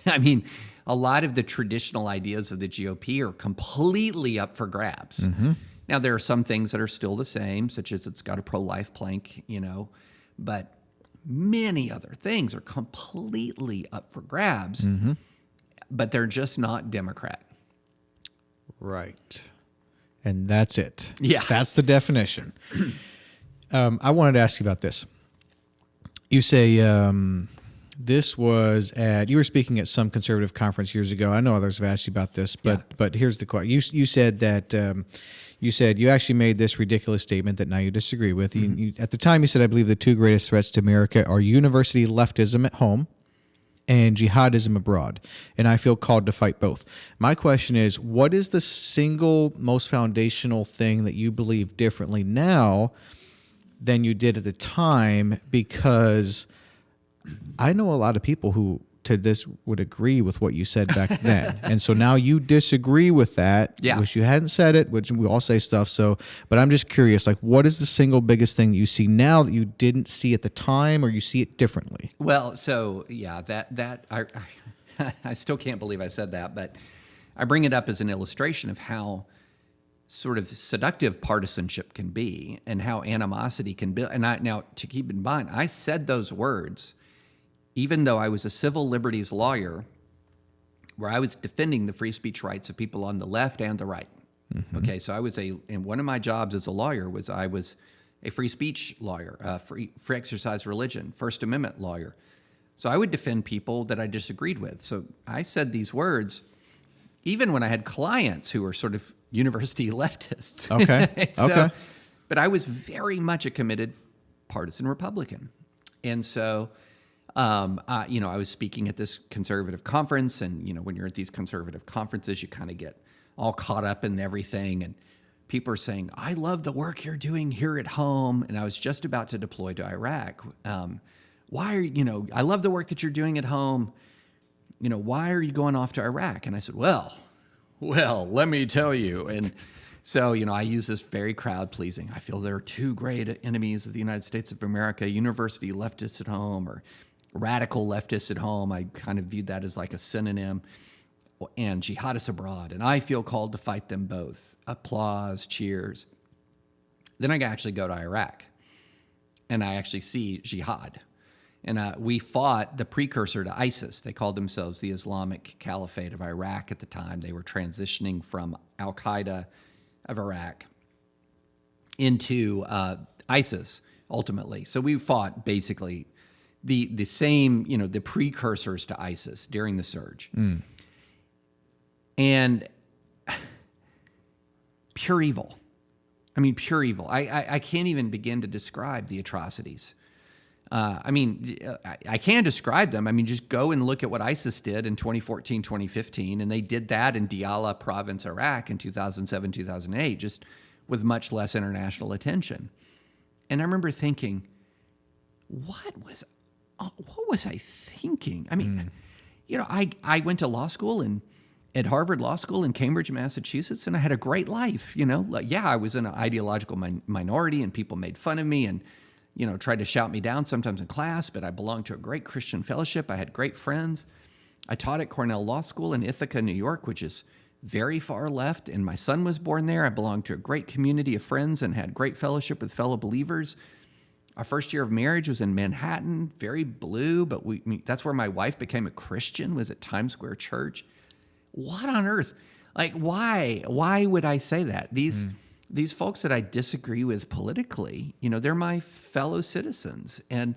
I mean, a lot of the traditional ideas of the GOP are completely up for grabs. Mm-hmm. Now, there are some things that are still the same, such as it's got a pro-life plank, but many other things are completely up for grabs, mm-hmm. but they're just not Democrat. Right. And that's it. Yeah. That's the definition. I wanted to ask you about this. You say this was you were speaking at some conservative conference years ago. I know others have asked you about this, but here's the question. You said that you actually made this ridiculous statement that now you disagree with. Mm-hmm. At the time, you said, I believe the two greatest threats to America are university leftism at home and jihadism abroad, and I feel called to fight both. My question is, what is the single most foundational thing that you believe differently now than you did at the time? Because I know a lot of people who to this would agree with what you said back then. And so now you disagree with that. Yeah. Wish you hadn't said it, which we all say stuff. So, but I'm just curious, like, what is the single biggest thing that you see now that you didn't see at the time, or you see it differently? Well, so yeah, that I still can't believe I said that, but I bring it up as an illustration of how sort of seductive partisanship can be and how animosity can build. And now to keep in mind, I said those words even though I was a civil liberties lawyer, where I was defending the free speech rights of people on the left and the right. Mm-hmm. Okay, so and one of my jobs as a lawyer was I was a free speech lawyer, free exercise religion, First Amendment lawyer. So I would defend people that I disagreed with. So I said these words even when I had clients who were sort of university leftists. Okay. Okay. But I was very much a committed partisan Republican. And so I was speaking at this conservative conference, and, when you're at these conservative conferences, you kind of get all caught up in everything, and people are saying, I love the work you're doing here at home, and I was just about to deploy to Iraq. I love the work that you're doing at home. Why are you going off to Iraq? And I said, well, let me tell you. And so, I use this very crowd pleasing. I feel there are two great enemies of the United States of America, university leftists at home or radical leftists at home. I kind of viewed that as like a synonym, and jihadists abroad. And I feel called to fight them both. Applause, cheers. Then I actually go to Iraq, and I actually see jihad. And we fought the precursor to ISIS. They called themselves the Islamic Caliphate of Iraq at the time. They were transitioning from Al-Qaeda of Iraq into ISIS, ultimately. So we fought basically the same, the precursors to ISIS during the surge. Mm. And pure evil. I mean, pure evil. I can't even begin to describe the atrocities. I can describe them. I mean, just go and look at what ISIS did in 2014, 2015, and they did that in Diyala province, Iraq in 2007, 2008, just with much less international attention. And I remember thinking, what was I thinking? I mean, I went to law school at Harvard Law School in Cambridge, Massachusetts, and I had a great life. I was in an ideological minority, and people made fun of me and tried to shout me down sometimes in class, but I belonged to a great Christian fellowship. I had great friends. I taught at Cornell Law School in Ithaca, New York, which is very far left, and my son was born there. I belonged to a great community of friends and had great fellowship with fellow believers. Our first year of marriage was in Manhattan, very blue, but that's where my wife became a Christian, was at Times Square Church. What on earth? Like, why? Why would I say that? These folks that I disagree with politically, they're my fellow citizens. And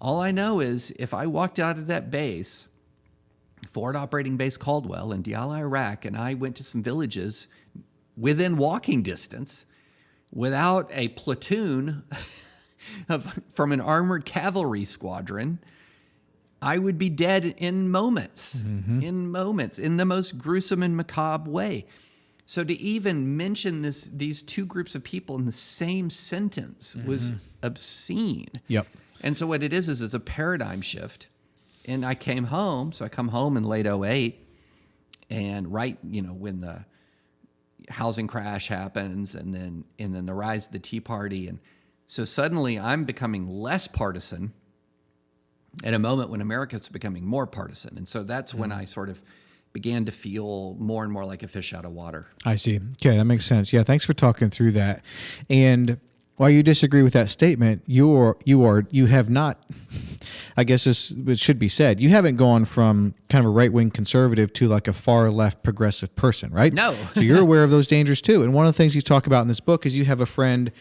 all I know is if I walked out of that base, Forward Operating Base Caldwell in Diyala, Iraq, and I went to some villages within walking distance without a platoon from an armored cavalry squadron, I would be dead in moments, in the most gruesome and macabre way. So to even mention these two groups of people in the same sentence was obscene. Yep. And so what it is it's a paradigm shift. And I came home, so I come home in late 2008, and when the housing crash happens and then the rise of the Tea Party. And so suddenly I'm becoming less partisan at a moment when America's becoming more partisan. And so that's when I sort of began to feel more and more like a fish out of water. I see. Okay, that makes sense. Yeah, thanks for talking through that. And while you disagree with that statement, you have not, I guess it should be said, you haven't gone from kind of a right-wing conservative to like a far-left progressive person, right? No. So you're aware of those dangers too. And one of the things you talk about in this book is you have a friend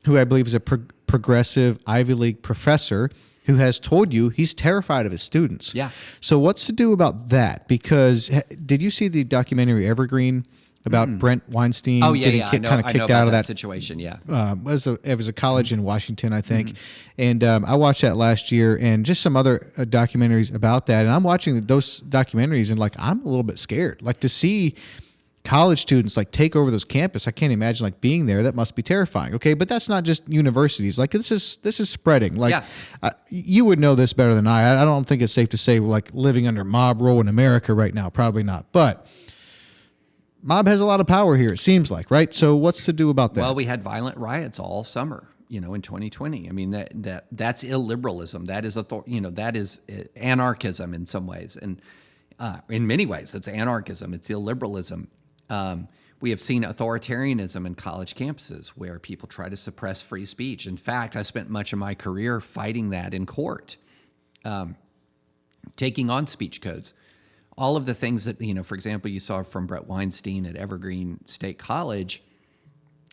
who I believe is a progressive Ivy League professor who has told you he's terrified of his students. Yeah. So what's to do about that? Because did you see the documentary Evergreen about Brent Weinstein getting kind of kicked out of that situation? Yeah. It was a college in Washington, I think. And I watched that last year, and just some other documentaries about that. And I'm watching those documentaries and like, I'm a little bit scared, like to see college students like take over those campus. I can't imagine like being there. That must be terrifying. Okay. But that's not just universities. Like this is spreading. Like you would know this better than I don't think it's safe to say we're like living under mob rule in America right now. Probably not. But mob has a lot of power here, it seems like, right? So what's to do about that? Well, we had violent riots all summer, in 2020. I mean, that's illiberalism. That is that is anarchism in some ways, and in many ways, it's anarchism. It's illiberalism. We have seen authoritarianism in college campuses where people try to suppress free speech. In fact, I spent much of my career fighting that in court, taking on speech codes. All of the things that, for example, you saw from Brett Weinstein at Evergreen State College,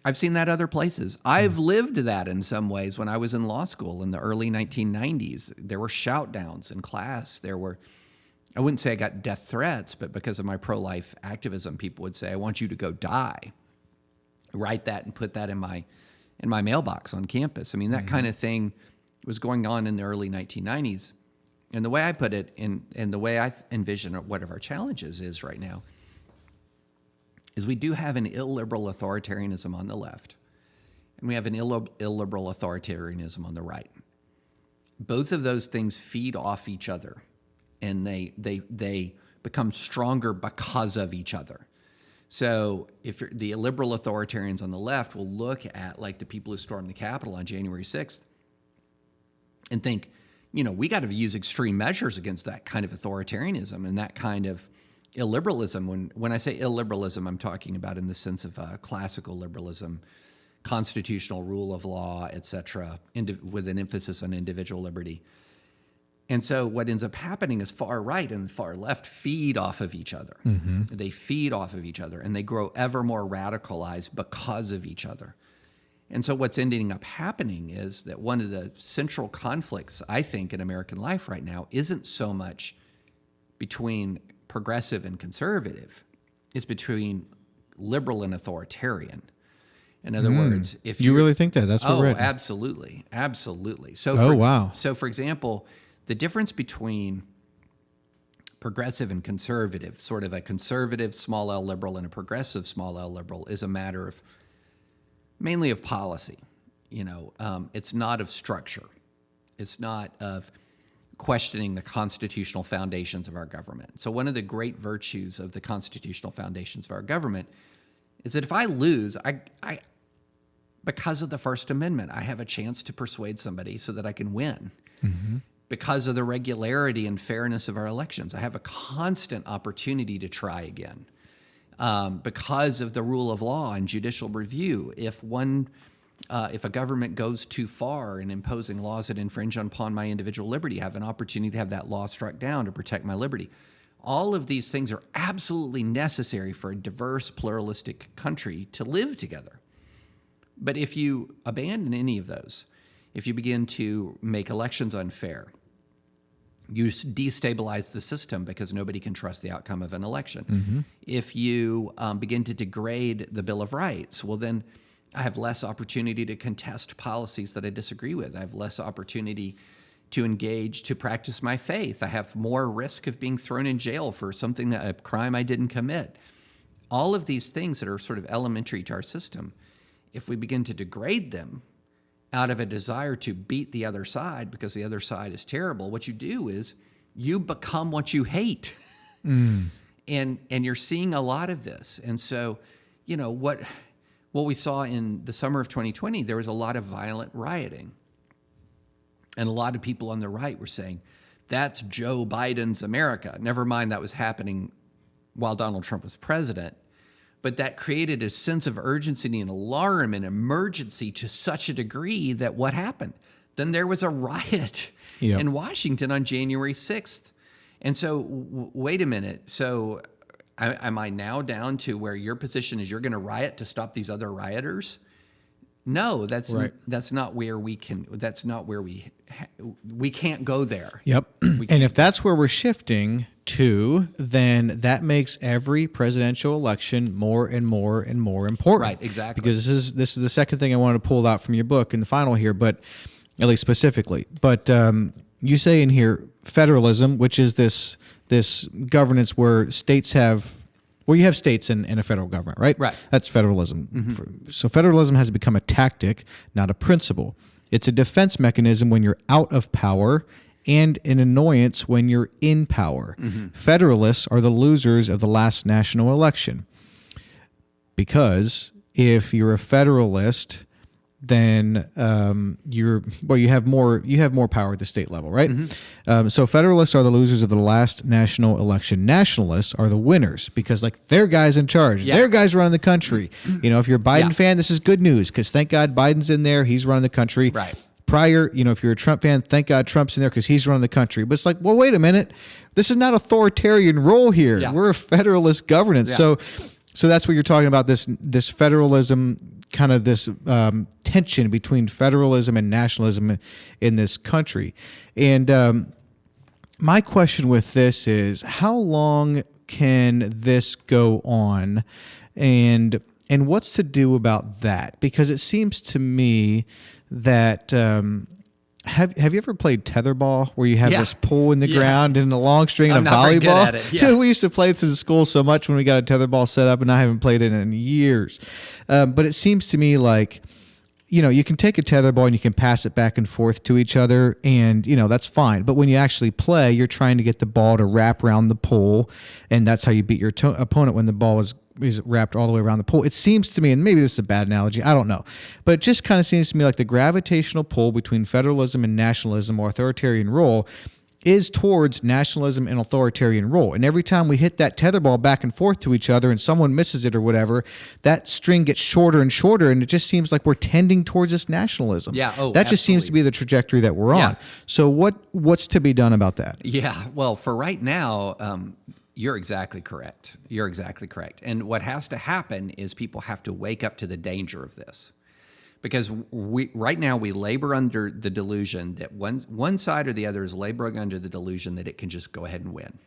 I've seen that other places. I've lived that in some ways when I was in law school in the early 1990s. There were shout downs in class. There were, I wouldn't say I got death threats, but because of my pro-life activism, people would say, I want you to go die. Write that and put that in my mailbox on campus. I mean, that kind of thing was going on in the early 1990s. And the way I put it, and the way I envision what our challenges is right now, is we do have an illiberal authoritarianism on the left, and we have an illiberal authoritarianism on the right. Both of those things feed off each other, and they become stronger because of each other. So if the illiberal authoritarians on the left will look at like the people who stormed the Capitol on January 6th and think, we got to use extreme measures against that kind of authoritarianism and that kind of illiberalism. When I say illiberalism, I'm talking about in the sense of classical liberalism, constitutional rule of law, et cetera, with an emphasis on individual liberty. And so what ends up happening is far right and far left feed off of each other. They feed off of each other, and they grow ever more radicalized because of each other. And so what's ending up happening is that one of the central conflicts, I think, in American life right now isn't so much between progressive and conservative. It's between liberal and authoritarian. In other words, if you really think that? That's what we're at. Absolutely. Absolutely. So wow. So, for example, the difference between progressive and conservative, sort of a conservative small L liberal and a progressive small L liberal, is a matter of mainly of policy. It's not of structure. It's not of questioning the constitutional foundations of our government. So one of the great virtues of the constitutional foundations of our government is that if I lose, I because of the First Amendment, I have a chance to persuade somebody so that I can win. Because of the regularity and fairness of our elections, I have a constant opportunity to try again. Because of the rule of law and judicial review, if a government goes too far in imposing laws that infringe upon my individual liberty, I have an opportunity to have that law struck down to protect my liberty. All of these things are absolutely necessary for a diverse, pluralistic country to live together. But if you abandon any of those, if you begin to make elections unfair, you destabilize the system because nobody can trust the outcome of an election. If you begin to degrade the Bill of Rights, well, then I have less opportunity to contest policies that I disagree with. I have less opportunity to engage, to practice my faith. I have more risk of being thrown in jail for a crime I didn't commit. all of these things that are sort of elementary to our system, if we begin to degrade them out of a desire to beat the other side because the other side is terrible, what you do is you become what you hate. And you're seeing a lot of this. And so, what we saw in the summer of 2020, there was a lot of violent rioting. And a lot of people on the right were saying, that's Joe Biden's America. Never mind that was happening while Donald Trump was president. But that created a sense of urgency and alarm and emergency to such a degree that what happened? Then there was a riot in Washington on January 6th. And so, wait a minute. So am I now down to where your position is you're going to riot to stop these other rioters? No, that's not where we can. That's not where we can't go there. Yep. And if that's where we're shifting to, then that makes every presidential election more and more and more important. Right. Exactly. Because this is the second thing I wanted to pull out from your book in the final here, but at least specifically. But you say in here federalism, which is this governance where states have. Well, you have states and a federal government, right? Right. That's federalism. So federalism has become a tactic, not a principle. It's a defense mechanism when you're out of power and an annoyance when you're in power. Federalists are the losers of the last national election. Because if you're a federalist, then you have more power at the state level, right? So federalists are the losers of the last national election. Nationalists are the winners because their guy's in charge. Their guy's running the country. If you're a Biden fan, this is good news because thank God Biden's in there. He's running the country. Right. Prior, if you're a Trump fan, thank God Trump's in there because he's running the country. But it's well, wait a minute. This is not authoritarian role here. Yeah. We're a federalist governance. Yeah. So that's what you're talking about, this federalism, kind of this tension between federalism and nationalism in this country. And my question with this is, how long can this go on? And what's to do about that? Because it seems to me that have you ever played tetherball where you have this pole in the ground and a long string of not very volleyball? good at it. Yeah. We used to play this in school so much when we got a tetherball set up, and I haven't played it in years. But it seems to me like, you can take a tetherball and you can pass it back and forth to each other, and, that's fine. But when you actually play, you're trying to get the ball to wrap around the pole, and that's how you beat your opponent when the ball is wrapped all the way around the pole. It seems to me, and maybe this is a bad analogy, I don't know, but it just kind of seems to me like the gravitational pull between federalism and nationalism or authoritarian role is towards nationalism and authoritarian role. And every time we hit that tetherball back and forth to each other and someone misses it or whatever, that string gets shorter and shorter, and it just seems like we're tending towards this nationalism. Yeah. Oh, that just seems to be the trajectory that we're on. So what's to be done about that? Yeah. Well, for right now, you're exactly correct. And what has to happen is people have to wake up to the danger of this. Because right now we labor under the delusion that one side or the other is laboring under the delusion that it can just go ahead and win.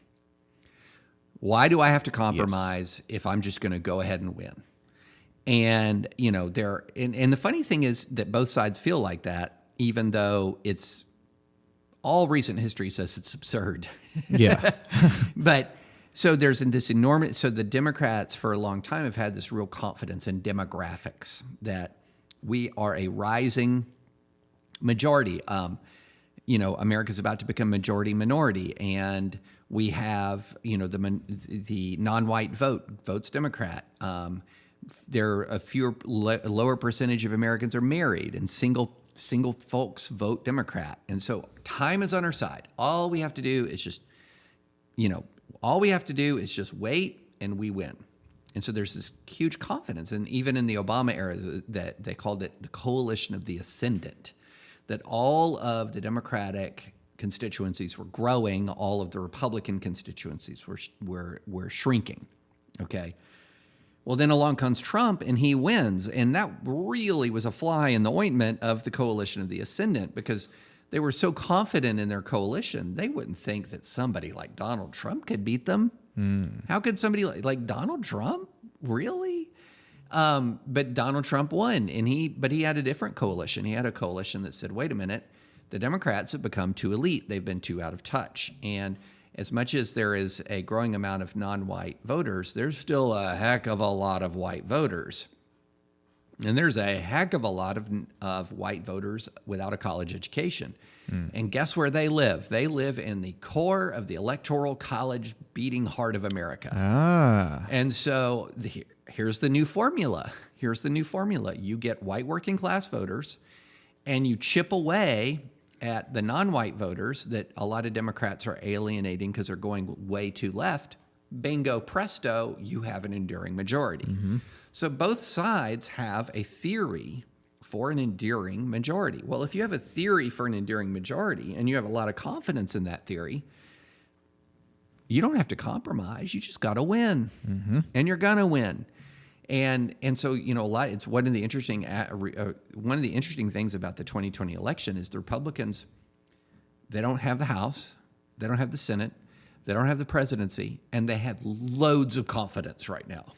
Why do I have to compromise if I'm just going to go ahead and win? And and the funny thing is that both sides feel like that, even though it's all recent history says it's absurd. Yeah. But so there's this enormous. So the Democrats for a long time have had this real confidence in demographics that we are a rising majority. America's about to become majority minority, and we have the non-white votes Democrat. There are a lower percentage of Americans are married, and single folks vote Democrat. And so time is on our side. All we have to do is just wait, and we win. And so there's this huge confidence. And even in the Obama era, that they called it the coalition of the ascendant, that all of the Democratic constituencies were growing, all of the Republican constituencies were shrinking. Okay. Well, then along comes Trump, and he wins. And that really was a fly in the ointment of the coalition of the ascendant, because they were so confident in their coalition, they wouldn't think that somebody like Donald Trump could beat them. How could somebody like Donald Trump really? But Donald Trump won, but he had a different coalition. He had a coalition that said, "Wait a minute, the Democrats have become too elite. They've been too out of touch." And as much as there is a growing amount of non-white voters, there's still a heck of a lot of white voters. And there's a heck of a lot of white voters without a college education. And guess where they live? They live in the core of the electoral college beating heart of America. And so here's the new formula. Here's the new formula. You get white working class voters and you chip away at the non-white voters that a lot of Democrats are alienating because they're going way too left. Bingo, presto, you have an enduring majority. So both sides have a theory for an enduring majority. Well, if you have a theory for an enduring majority and you have a lot of confidence in that theory, you don't have to compromise. You just got to win, and you're gonna win. And so it's one of the interesting things about the 2020 election is the Republicans, they don't have the House, they don't have the Senate, they don't have the presidency, and they have loads of confidence right now.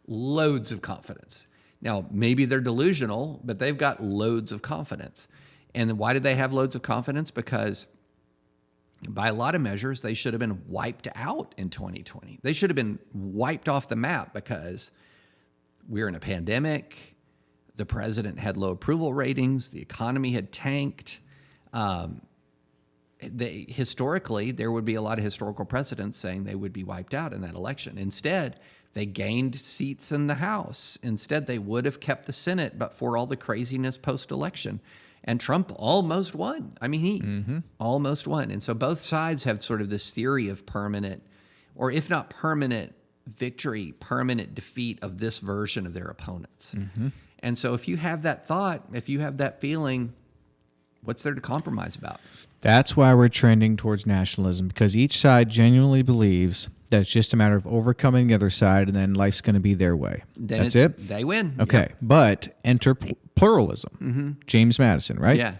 Loads of confidence. Now, maybe they're delusional, but they've got loads of confidence. And why did they have loads of confidence? Because by a lot of measures, they should have been wiped out in 2020. They should have been wiped off the map because we're in a pandemic. The president had low approval ratings. The economy had tanked. Historically, there would be a lot of historical precedents saying they would be wiped out in that election. Instead, they gained seats in the House. Instead, they would have kept the Senate, but for all the craziness post-election. And Trump almost won. I mean, he almost won. And so both sides have sort of this theory of permanent, or if not permanent victory, permanent defeat of this version of their opponents. And so if you have that thought, if you have that feeling, what's there to compromise about? That's why we're trending towards nationalism, because each side genuinely believes that it's just a matter of overcoming the other side, and then life's going to be their way. Then That's it? They win. Okay, Yep. but enter pluralism. James Madison, right? Yeah.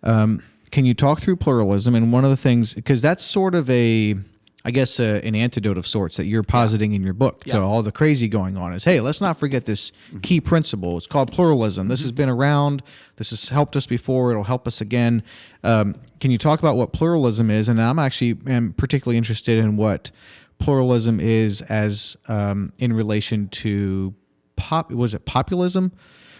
Can you talk through pluralism? And one of the things, because that's sort of an antidote of sorts that you're positing in your book to all the crazy going on is, hey, let's not forget this key principle. It's called pluralism. This has been around. This has helped us before. It'll help us again. Can you talk about what pluralism is? And I'm particularly interested in what pluralism is as in relation to populism?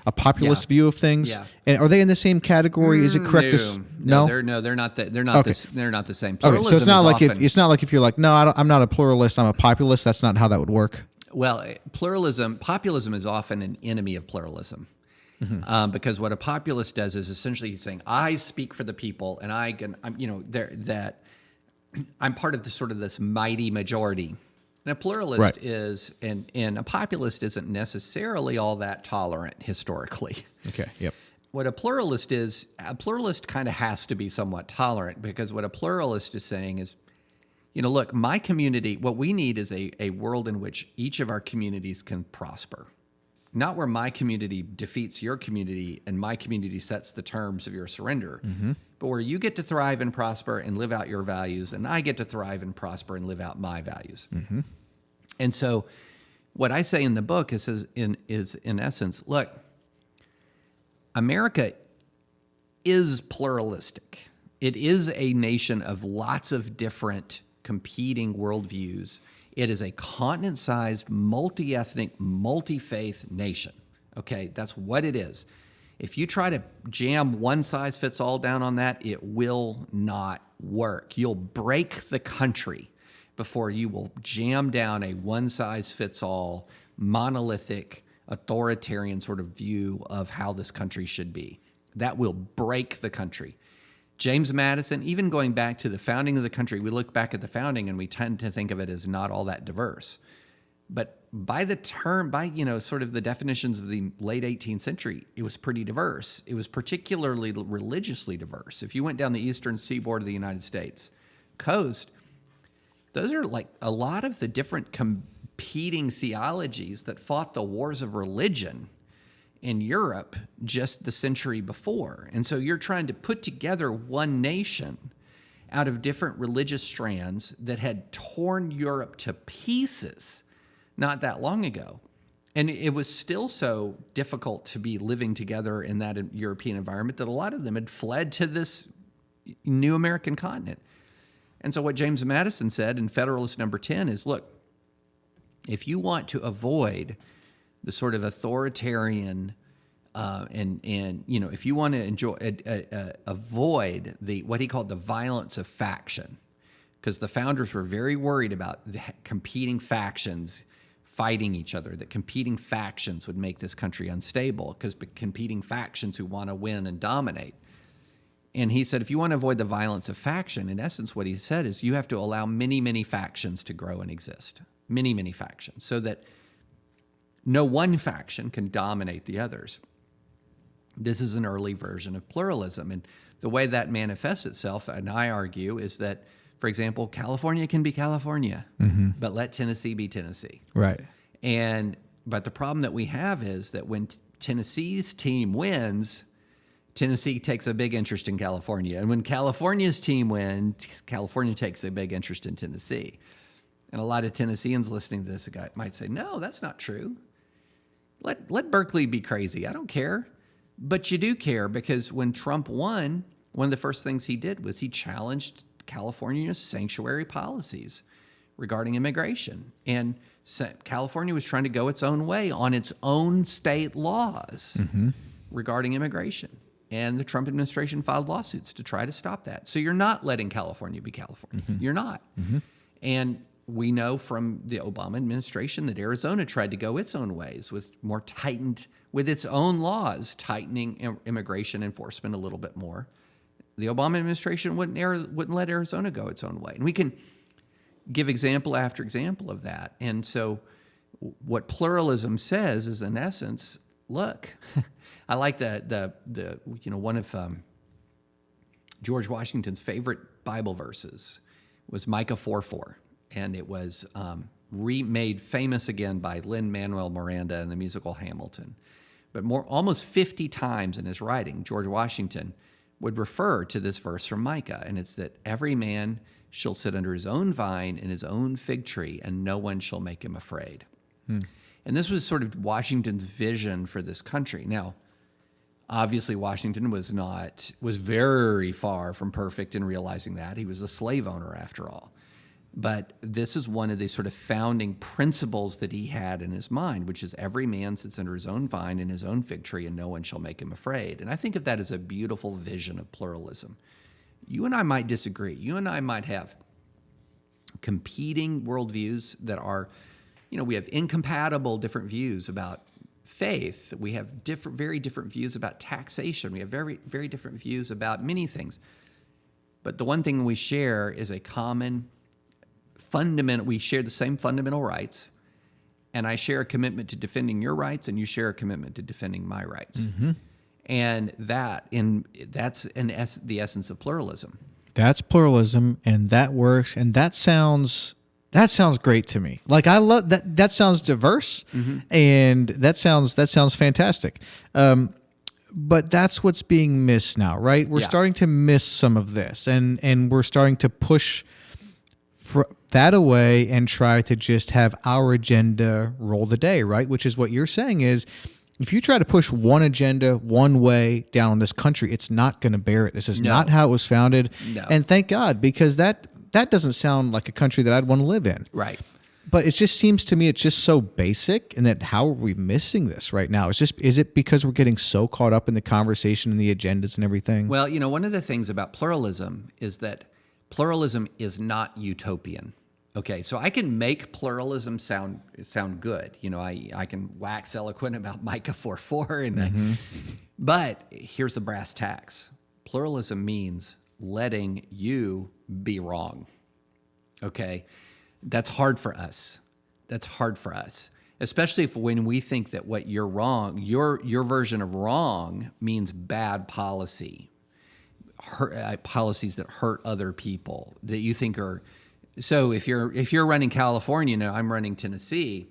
A populist view of things, and are they in the same category? Is it correct? No, they're not. They're not. Okay. They're not the same. Okay, so it's not like if you're like, no, I'm not a pluralist, I'm a populist. That's not how that would work. Well, populism is often an enemy of pluralism, because what a populist does is essentially he's saying, I speak for the people, and I'm part of this mighty majority. And a pluralist is, and a populist isn't necessarily all that tolerant historically. Okay, yep. What a pluralist is, a pluralist kind of has to be somewhat tolerant, because what a pluralist is saying is, look, my community, what we need is a world in which each of our communities can prosper. Not where my community defeats your community and my community sets the terms of your surrender, but where you get to thrive and prosper and live out your values, and I get to thrive and prosper and live out my values. And so what I say in the book is in essence, look, America is pluralistic. It is a nation of lots of different competing worldviews. It is a continent-sized, multi-ethnic, multi-faith nation. Okay, that's what it is. If you try to jam one-size-fits-all down on that, it will not work. You'll break the country before you will jam down a one-size-fits-all, monolithic, authoritarian sort of view of how this country should be. That will break the country. James Madison, even going back to the founding of the country, we look back at the founding and we tend to think of it as not all that diverse. But by sort of the definitions of the late 18th century, it was pretty diverse. It was particularly religiously diverse. If you went down the eastern seaboard of the United States coast, those are like a lot of the different competing theologies that fought the wars of religion in Europe just the century before. And so you're trying to put together one nation out of different religious strands that had torn Europe to pieces not that long ago. And it was still so difficult to be living together in that European environment that a lot of them had fled to this new American continent. And so what James Madison said in Federalist number 10 is, look, if you want to avoid the sort of authoritarian if you want to avoid what he called the violence of faction, because the founders were very worried about the competing factions fighting each other, that competing factions would make this country unstable, because competing factions who want to win and dominate. And he said, if you want to avoid the violence of faction, in essence, what he said is you have to allow many, many factions to grow and exist. Many, many factions, so that no one faction can dominate the others. This is an early version of pluralism. And the way that manifests itself, and I argue, is that, for example, California can be California, but let Tennessee be Tennessee. Right. But the problem that we have is that when Tennessee's team wins, Tennessee takes a big interest in California. And when California's team wins, California takes a big interest in Tennessee. And a lot of Tennesseans listening to this might say, no, that's not true. Let Berkeley be crazy. I don't care. But you do care, because when Trump won, one of the first things he did was he challenged California's sanctuary policies regarding immigration. And California was trying to go its own way on its own state laws regarding immigration. And the Trump administration filed lawsuits to try to stop that. So you're not letting California be California. You're not. And we know from the Obama administration that Arizona tried to go its own ways with more tightened, with its own laws, tightening immigration enforcement a little bit more. The Obama administration wouldn't let Arizona go its own way. And we can give example after example of that. And so what pluralism says is, in essence, look, I like one of George Washington's favorite Bible verses was Micah 4:4. And it was remade famous again by Lin-Manuel Miranda in the musical Hamilton. But almost 50 times in his writing, George Washington would refer to this verse from Micah, and it's that every man shall sit under his own vine and his own fig tree, and no one shall make him afraid. And this was sort of Washington's vision for this country. Now, obviously, Washington was very far from perfect in realizing that. He was a slave owner, after all. But this is one of the sort of founding principles that he had in his mind, which is every man sits under his own vine and his own fig tree, and no one shall make him afraid. And I think of that as a beautiful vision of pluralism. You and I might disagree. You and I might have competing worldviews that are, we have incompatible different views about faith. We have very different views about taxation. We have very, very different views about many things. But the one thing we share is a common we share the same fundamental rights, and I share a commitment to defending your rights, and you share a commitment to defending my rights. And that's the essence of pluralism. That's pluralism, and that works, and that sounds great to me. Like, I love that. That sounds diverse, and that sounds fantastic. But that's what's being missed now, right? We're starting to miss some of this, and we're starting to push that away and try to just have our agenda roll the day, right? Which is what you're saying is, if you try to push one agenda one way down on this country, it's not going to bear it. This is not how it was founded. No. And thank God, because that doesn't sound like a country that I'd want to live in. Right. But it just seems to me it's just so basic, and that how are we missing this right now? Is it because we're getting so caught up in the conversation and the agendas and everything? Well, one of the things about pluralism is that pluralism is not utopian. Okay, so I can make pluralism sound good. I can wax eloquent about Micah 4:4, but here's the brass tacks. Pluralism means letting you be wrong. Okay, that's hard for us. Especially when we think that what you're wrong, your version of wrong means bad policy. Policies that hurt other people that you think are. So if you're running California, now I'm running Tennessee,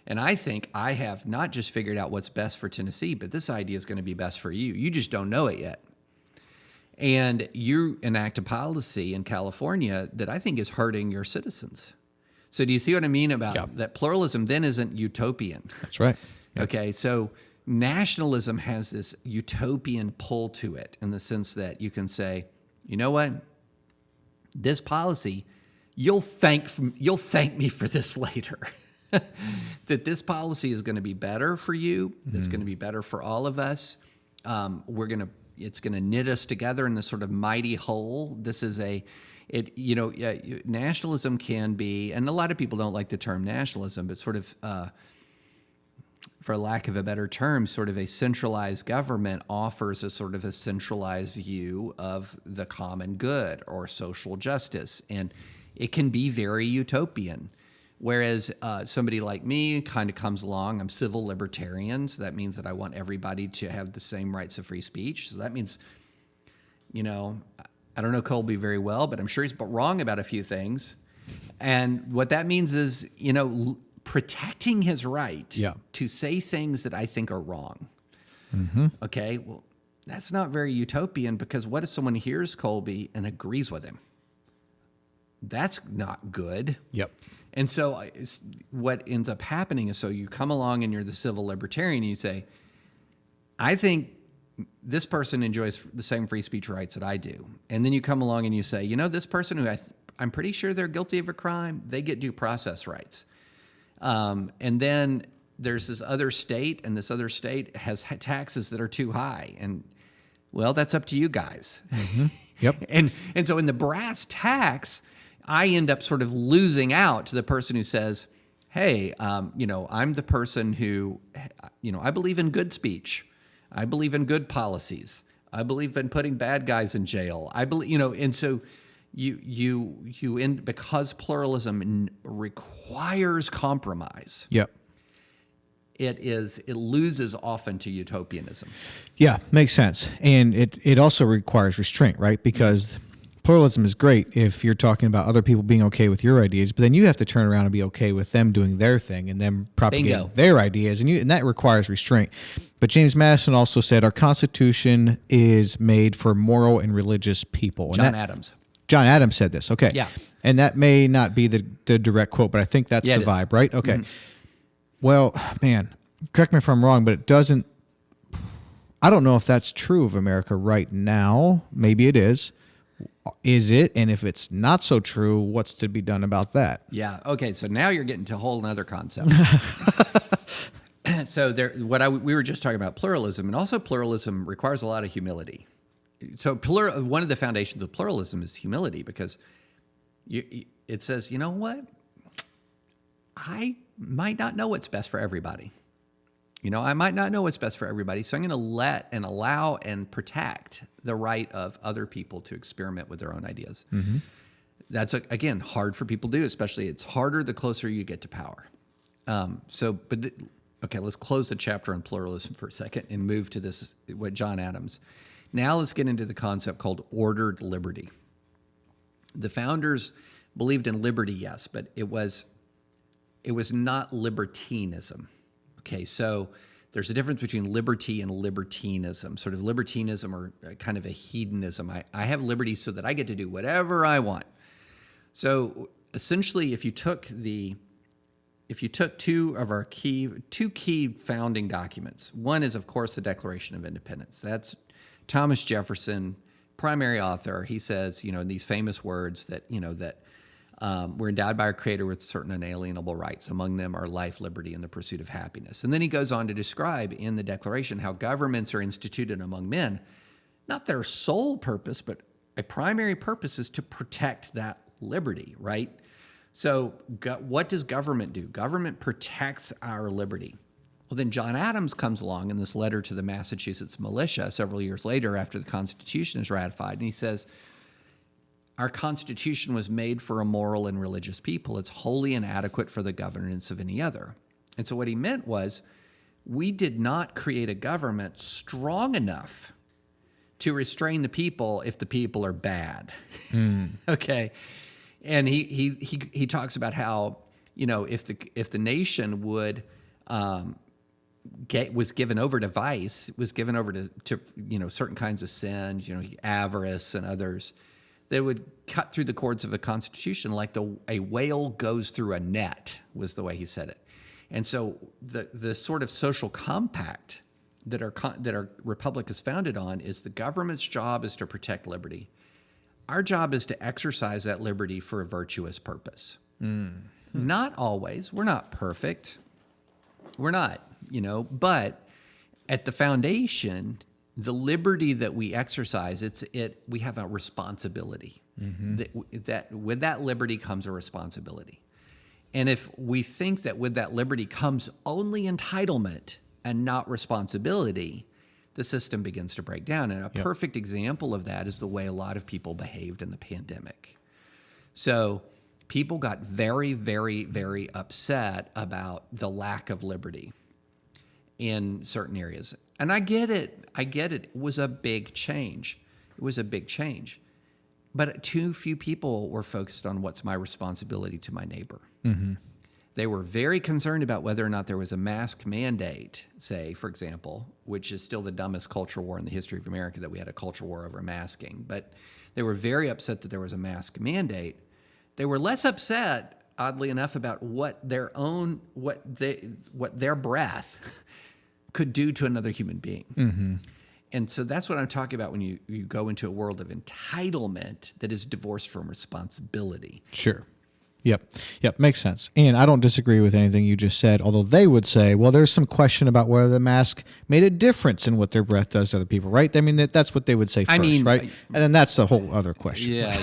and I think I have not just figured out what's best for Tennessee, but this idea is going to be best for you. You just don't know it yet. And you enact a policy in California that I think is hurting your citizens. So do you see what I mean about that? Pluralism then isn't utopian. That's right. Yep. Okay, so nationalism has this utopian pull to it in the sense that you can say, you know what? this policy, you'll thank me for this later. That this policy is going to be better for you. It's going to be better for all of us. It's going to knit us together in this sort of mighty whole. This is nationalism can be, and a lot of people don't like the term nationalism, but sort of, for lack of a better term, sort of a centralized government offers a sort of a centralized view of the common good or social justice, and it can be very utopian. Whereas somebody like me kind of comes along, I'm civil libertarian, so that means that I want everybody to have the same rights of free speech. So that means, I don't know Colby very well, but I'm sure he's wrong about a few things. And what that means is, protecting his right to say things that I think are wrong. Mm-hmm. Okay, well, that's not very utopian, because what if someone hears Colby and agrees with him? That's not good. Yep. And so what ends up happening is, so you come along and you're the civil libertarian and you say, I think this person enjoys the same free speech rights that I do. And then you come along and you say, this person who I'm pretty sure they're guilty of a crime, they get due process rights. And then there's this other state, and this other state has taxes that are too high. And, well, that's up to you guys. Mm-hmm. Yep. And so in the brass tacks, I end up sort of losing out to the person who says, hey, I'm the person who, I believe in good speech. I believe in good policies. I believe in putting bad guys in jail. I believe, and so you end, because pluralism requires compromise. Yep. It loses often to utopianism. Yeah, makes sense. And it also requires restraint, right? Because pluralism is great if you're talking about other people being okay with your ideas, but then you have to turn around and be okay with them doing their thing and them propagating their ideas, and that requires restraint. But James Madison also said our Constitution is made for moral and religious people. John Adams said this. Okay. Yeah. And that may not be the direct quote, but I think that's the vibe, right? Okay. Mm-hmm. Well, man, correct me if I'm wrong, but it doesn't, I don't know if that's true of America right now. Maybe it is. Is it? And if it's not so true, what's to be done about that? Yeah. Okay. So now you're getting to a whole nother concept. So we were just talking about pluralism, and also pluralism requires a lot of humility. So one of the foundations of pluralism is humility, because it says, you know what? I might not know what's best for everybody. I might not know what's best for everybody, so I'm going to let and allow and protect the right of other people to experiment with their own ideas. Mm-hmm. That's, again, hard for people to do, especially it's harder the closer you get to power. Okay, let's close the chapter on pluralism for a second and move to this, what John Adams. Now let's get into the concept called ordered liberty. The founders believed in liberty, yes, but it was not libertinism. Okay, so there's a difference between liberty and libertinism. Sort of libertinism, or kind of a hedonism. I have liberty so that I get to do whatever I want. So essentially, if you took two key founding documents, one is, of course, the Declaration of Independence. That's Thomas Jefferson, primary author. He says, in these famous words that we're endowed by our Creator with certain unalienable rights. Among them are life, liberty, and the pursuit of happiness. And then he goes on to describe in the Declaration how governments are instituted among men, not their sole purpose, but a primary purpose is to protect that liberty, right? So what does government do? Government protects our liberty. Well, then John Adams comes along in this letter to the Massachusetts militia several years later after the Constitution is ratified, and he says, our Constitution was made for a moral and religious people. It's wholly inadequate for the governance of any other. And so what he meant was, we did not create a government strong enough to restrain the people if the people are bad. Okay. And he talks about how, if the nation would was given over to vice, was given over to certain kinds of sins, avarice and others, they would cut through the cords of the Constitution like a whale goes through a net, was the way he said it. And so the sort of social compact that our republic is founded on is the government's job is to protect liberty. our job is to exercise that liberty for a virtuous purpose. Not always. We're not perfect. We're not, but at the foundation, the liberty that we exercise, we have a responsibility. That with that liberty comes a responsibility. And if we think that with that liberty comes only entitlement and not responsibility, the system begins to break down. And a perfect example of that is the way a lot of people behaved in the pandemic. So people got very, very, very upset about the lack of liberty in certain areas. And I get it. It was a big change. But too few people were focused on what's my responsibility to my neighbor. They were very concerned about whether or not there was a mask mandate, say, for example, which is still the dumbest cultural war in the history of America, that we had a culture war over masking. But they were very upset that there was a mask mandate. They were less upset, oddly enough, about what their breath could do to another human being. And so that's what I'm talking about when you go into a world of entitlement that is divorced from responsibility. Sure. Yep. Makes sense. And I don't disagree with anything you just said, although they would say, well, there's some question about whether the mask made a difference in what their breath does to other people, right? I mean, that's what they would say first, right? And then that's the whole other question. Yeah.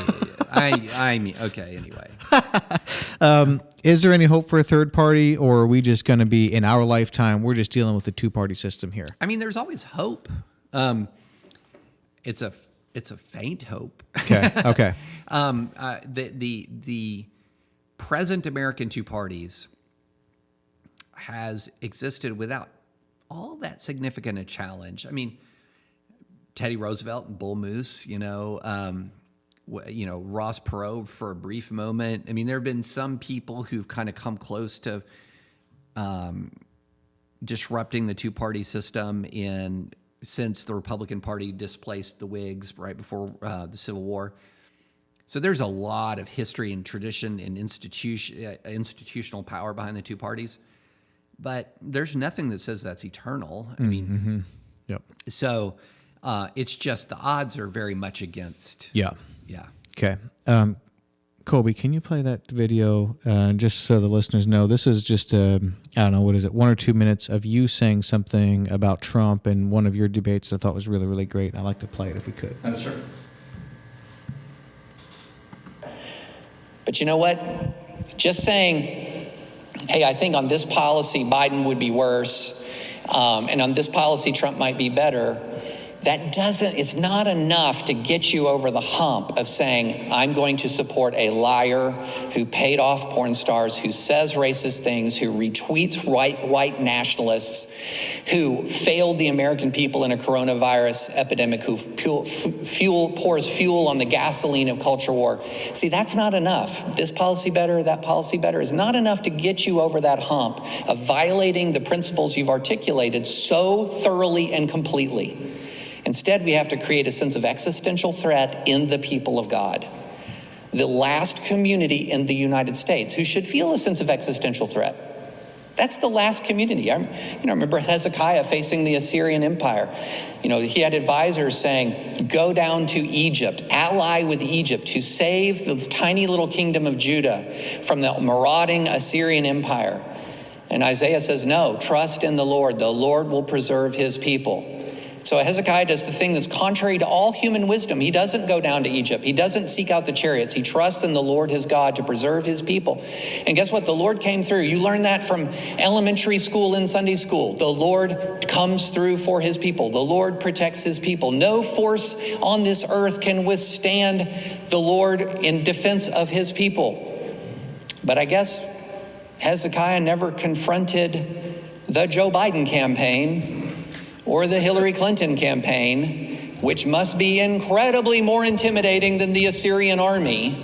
I mean, okay, anyway. Is there any hope for a third party, or are we just going to be, in our lifetime, we're just dealing with the two-party system here? I mean, there's always hope. It's a faint hope. Okay. The present American two parties has existed without all that significant a challenge. I mean, Teddy Roosevelt and Bull Moose, Ross Perot for a brief moment. I mean, there have been some people who've kind of come close to disrupting the two-party system since the Republican Party displaced the Whigs right before the Civil War. So there's a lot of history and tradition and institutional power behind the two parties, but there's nothing that says that's eternal. I mean, so it's just the odds are very much against. Yeah. Okay. Colby, can you play that video just so the listeners know? This is just, I don't know, what is it, 1 or 2 minutes of you saying something about Trump in one of your debates I thought was really, really great. I'd like to play it if we could. Oh, sure. But you know what? Just saying, hey, I think on this policy, Biden would be worse, and on this policy, Trump might be better. It's not enough to get you over the hump of saying, I'm going to support a liar who paid off porn stars, who says racist things, who retweets white nationalists, who failed the American people in a coronavirus epidemic, who pours fuel on the gasoline of culture war. See, that's not enough. This policy better, that policy better is not enough to get you over that hump of violating the principles you've articulated so thoroughly and completely. Instead, we have to create a sense of existential threat in the people of God. The last community in the United States who should feel a sense of existential threat. That's the last community. I remember Hezekiah facing the Assyrian Empire. He had advisors saying, go down to Egypt, ally with Egypt to save the tiny little kingdom of Judah from the marauding Assyrian Empire. And Isaiah says, no, trust in the Lord. The Lord will preserve his people. So Hezekiah does the thing that's contrary to all human wisdom. He doesn't go down to Egypt. He doesn't seek out the chariots. He trusts in the Lord his God to preserve his people. And guess what? The Lord came through. You learned that from elementary school and Sunday school. The Lord comes through for his people. The Lord protects his people. No force on this earth can withstand the Lord in defense of his people. But I guess Hezekiah never confronted the Joe Biden campaign or the Hillary Clinton campaign, which must be incredibly more intimidating than the Assyrian army,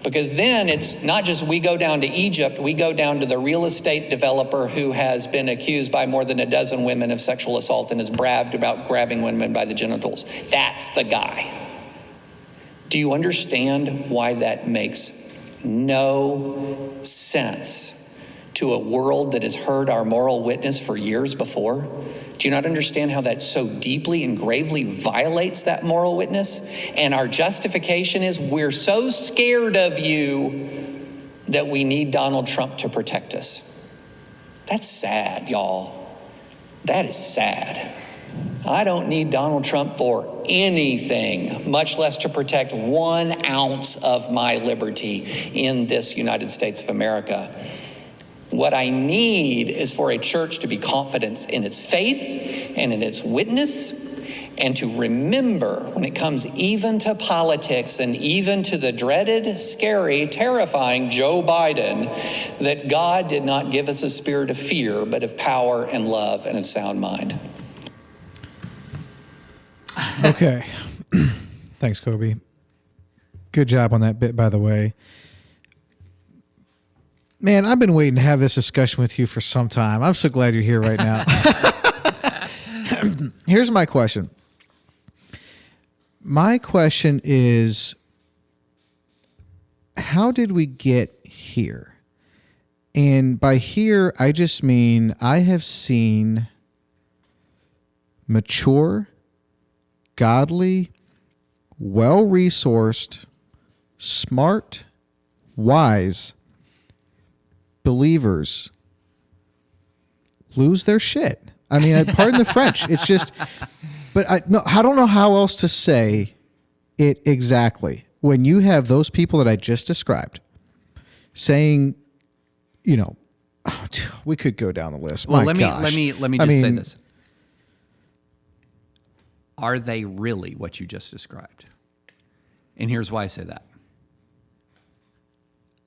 because then it's not just we go down to Egypt, we go down to the real estate developer who has been accused by more than a dozen women of sexual assault and has bragged about grabbing women by the genitals. That's the guy. Do you understand why that makes no sense to a world that has heard our moral witness for years before? Do you not understand how that so deeply and gravely violates that moral witness? And our justification is we're so scared of you that we need Donald Trump to protect us. That's sad, y'all. That is sad. I don't need Donald Trump for anything, much less to protect 1 ounce of my liberty in this United States of America. What I need is for a church to be confident in its faith and in its witness, and to remember when it comes even to politics and even to the dreaded, scary, terrifying Joe Biden, that God did not give us a spirit of fear, but of power and love and a sound mind. Okay. Thanks, Kobe. Good job on that bit, by the way. Man, I've been waiting to have this discussion with you for some time. I'm so glad you're here right now. Here's my question. My question is, how did we get here? And by here, I just mean I have seen mature, godly, well-resourced, smart, wise believers lose their shit. I mean, pardon the French. It's just, but I don't know how else to say it exactly. When you have those people that I just described saying, you know, we could go down the list. Well, My let gosh. me just say this. Are they really what you just described? And here's why I say that.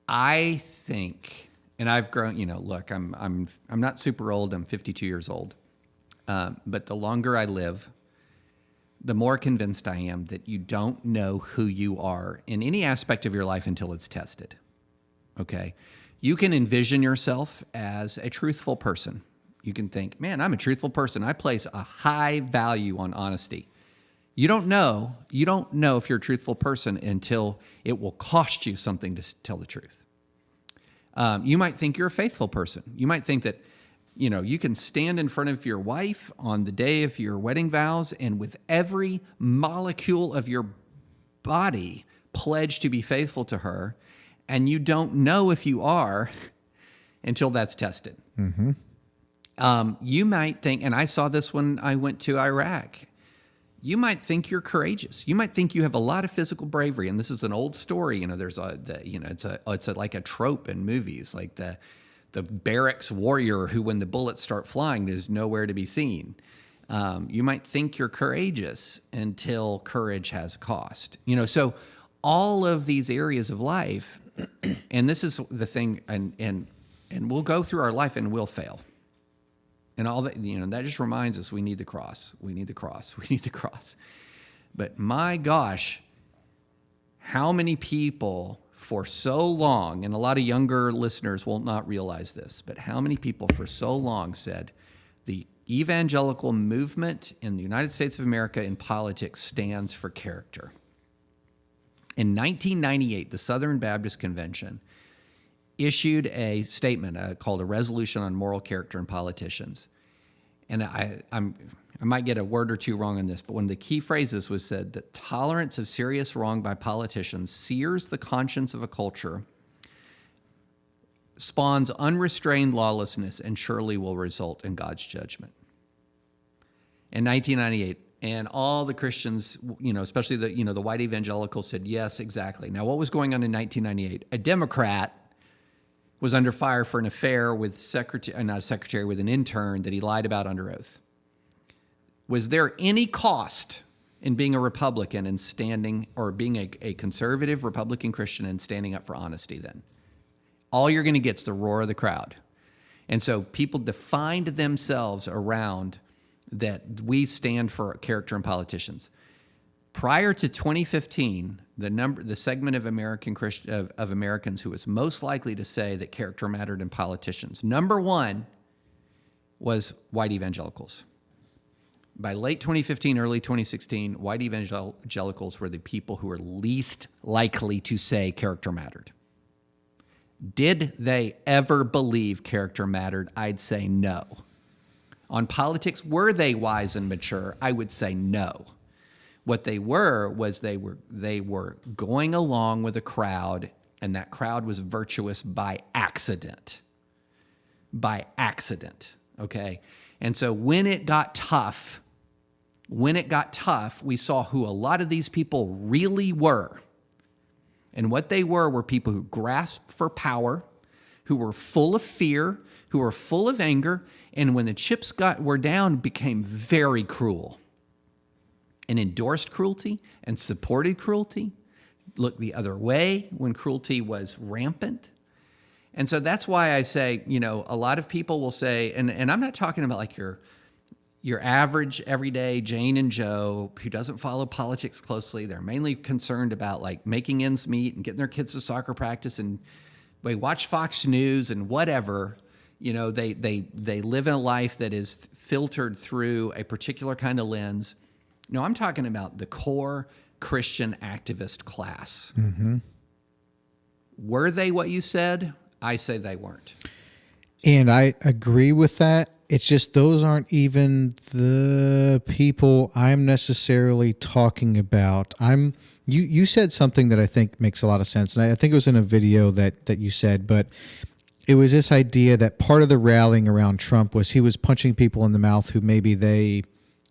I think, and I've grown, you know, look, I'm not super old. I'm 52 years old. But the longer I live, the more convinced I am that you don't know who you are in any aspect of your life until it's tested. Okay? You can envision yourself as a truthful person. You can think, man, I'm a truthful person. I place a high value on honesty. You don't know if you're a truthful person until it will cost you something to tell the truth. You might think you're a faithful person. You might think that, you know, you can stand in front of your wife on the day of your wedding vows and with every molecule of your body pledge to be faithful to her, and you don't know if you are until that's tested. Mm-hmm. You might think, and I saw this when I went to Iraq, you might think you're courageous. You might think you have a lot of physical bravery, and this is an old story. You know, there's it's like a trope in movies, like the barracks warrior who, when the bullets start flying, is nowhere to be seen. You might think you're courageous until courage has a cost. You know, so all of these areas of life, and this is the thing, and we'll go through our life and we'll fail. And all that, you know, that just reminds us we need the cross. We need the cross. We need the cross. But my gosh, how many people for so long, and a lot of younger listeners will not realize this, but how many people for so long said the evangelical movement in the United States of America in politics stands for character. In 1998, the Southern Baptist Convention issued a statement called a Resolution on Moral Character in Politicians. And I might get a word or two wrong on this, but one of the key phrases was said that tolerance of serious wrong by politicians sears the conscience of a culture, spawns unrestrained lawlessness, and surely will result in God's judgment. In 1998, and all the Christians, you know, especially the white evangelicals said, yes, exactly. Now, what was going on in 1998? A Democrat was under fire for an affair with with an intern that he lied about under oath. Was there any cost in being a Republican and standing, or being a conservative Republican Christian and standing up for honesty then? All you're going to get is the roar of the crowd. And so people defined themselves around that we stand for character in politicians. Prior to 2015, the segment of Americans who was most likely to say that character mattered in politicians, number one was white evangelicals. By late 2015, early 2016, white evangelicals were the people who were least likely to say character mattered. Did they ever believe character mattered? I'd say no. On politics, were they wise and mature? I would say no. What they were was they were going along with a crowd, and that crowd was virtuous by accident. By accident, okay? And so when it got tough, we saw who a lot of these people really were. And what they were people who grasped for power, who were full of fear, who were full of anger, and when the chips were down, became very cruel and endorsed cruelty and supported cruelty, looked the other way when cruelty was rampant. And so that's why I say, a lot of people will say, and I'm not talking about like your average, everyday Jane and Joe who doesn't follow politics closely. They're mainly concerned about like making ends meet and getting their kids to soccer practice, and they watch Fox News and whatever. They live in a life that is filtered through a particular kind of lens. No, I'm talking about the core Christian activist class. Mm-hmm. Were they what you said? I say they weren't. And I agree with that. It's just those aren't even the people I'm necessarily talking about. You said something that I think makes a lot of sense, and I think it was in a video that you said, but it was this idea that part of the rallying around Trump was he was punching people in the mouth who maybe they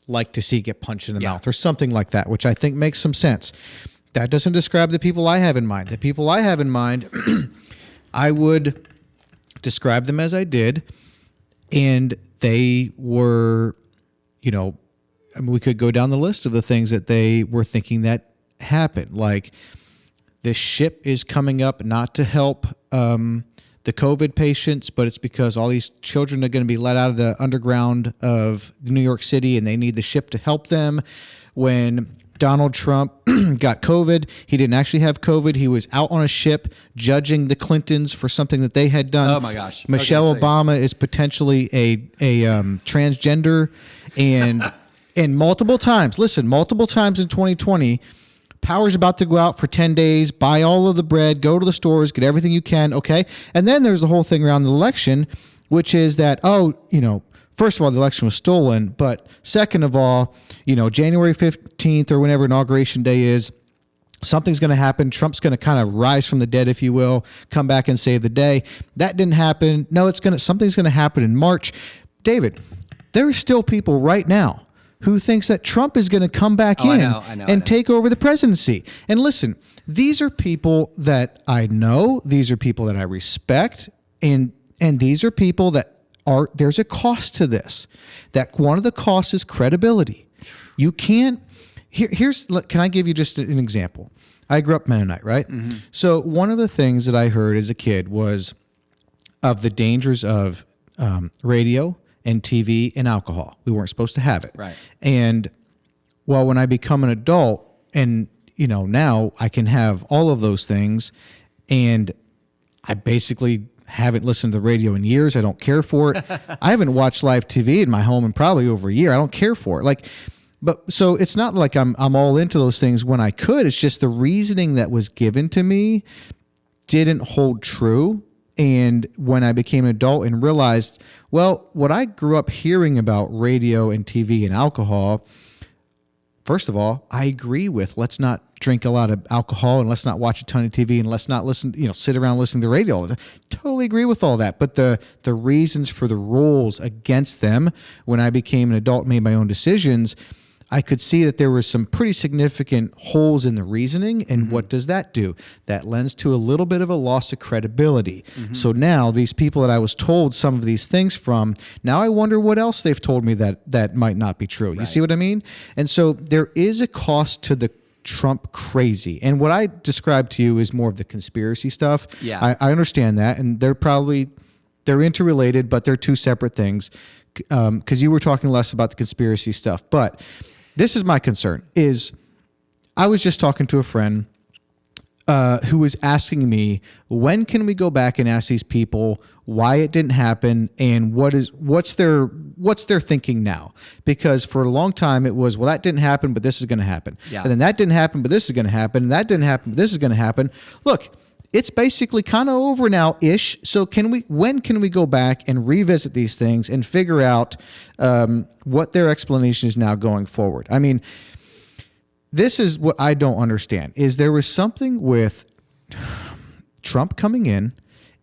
like to see get punched in the mouth or something like that, which I think makes some sense. That doesn't describe the people I have in mind. The people I have in mind, I would describe them as I did, and they were, we could go down the list of the things that they were thinking that happened. Like, this ship is coming up not to help the COVID patients, but it's because all these children are going to be let out of the underground of New York City, and they need the ship to help them. When Donald Trump got COVID, he didn't actually have COVID. He was out on a ship judging the Clintons for something that they had done. Oh my gosh! Michelle Obama is potentially a transgender, and multiple times in 2020. Power's about to go out for 10 days, buy all of the bread, go to the stores, get everything you can, okay? And then there's the whole thing around the election, which is that, first of all, the election was stolen, but second of all, January 15th or whenever Inauguration Day is, something's going to happen. Trump's going to kind of rise from the dead, if you will, come back and save the day. That didn't happen. No, something's going to happen in March. David, there are still people right now who thinks that Trump is going to come back and take over the presidency. And listen, these are people that I know. These are people that I respect. And these are people that there's a cost to this. That one of the costs is credibility. You can't, can I give you just an example? I grew up Mennonite, right? Mm-hmm. So one of the things that I heard as a kid was of the dangers of radio and TV and alcohol. We weren't supposed to have it. Right. And when I become an adult and, now I can have all of those things, and I basically haven't listened to the radio in years. I don't care for it. I haven't watched live TV in my home in probably over a year. I don't care for it. So it's not like I'm all into those things when I could. It's just the reasoning that was given to me didn't hold true. And when I became an adult and realized, what I grew up hearing about radio and TV and alcohol, first of all, I agree with let's not drink a lot of alcohol and let's not watch a ton of TV and let's not listen, sit around listening to the radio all the time. Totally agree with all that. But the reasons for the rules against them, when I became an adult and made my own decisions, I could see that there were some pretty significant holes in the reasoning. And what does that do? That lends to a little bit of a loss of credibility. Mm-hmm. So now these people that I was told some of these things from, now I wonder what else they've told me that might not be true. Right. You see what I mean? And so there is a cost to the Trump crazy. And what I described to you is more of the conspiracy stuff. Yeah. I understand that. And they're interrelated, but they're two separate things. Because you were talking less about the conspiracy stuff. But this is my concern, is I was just talking to a friend who was asking me, when can we go back and ask these people why it didn't happen and what's their thinking now? Because for a long time it was, that didn't happen, but this is going to happen. Yeah. And then that didn't happen, but this is going to happen. And that didn't happen, but this is going to happen. Look, it's basically kind of over now ish. So when can we go back and revisit these things and figure out what their explanation is now going forward? I mean, this is what I don't understand is there was something with Trump coming in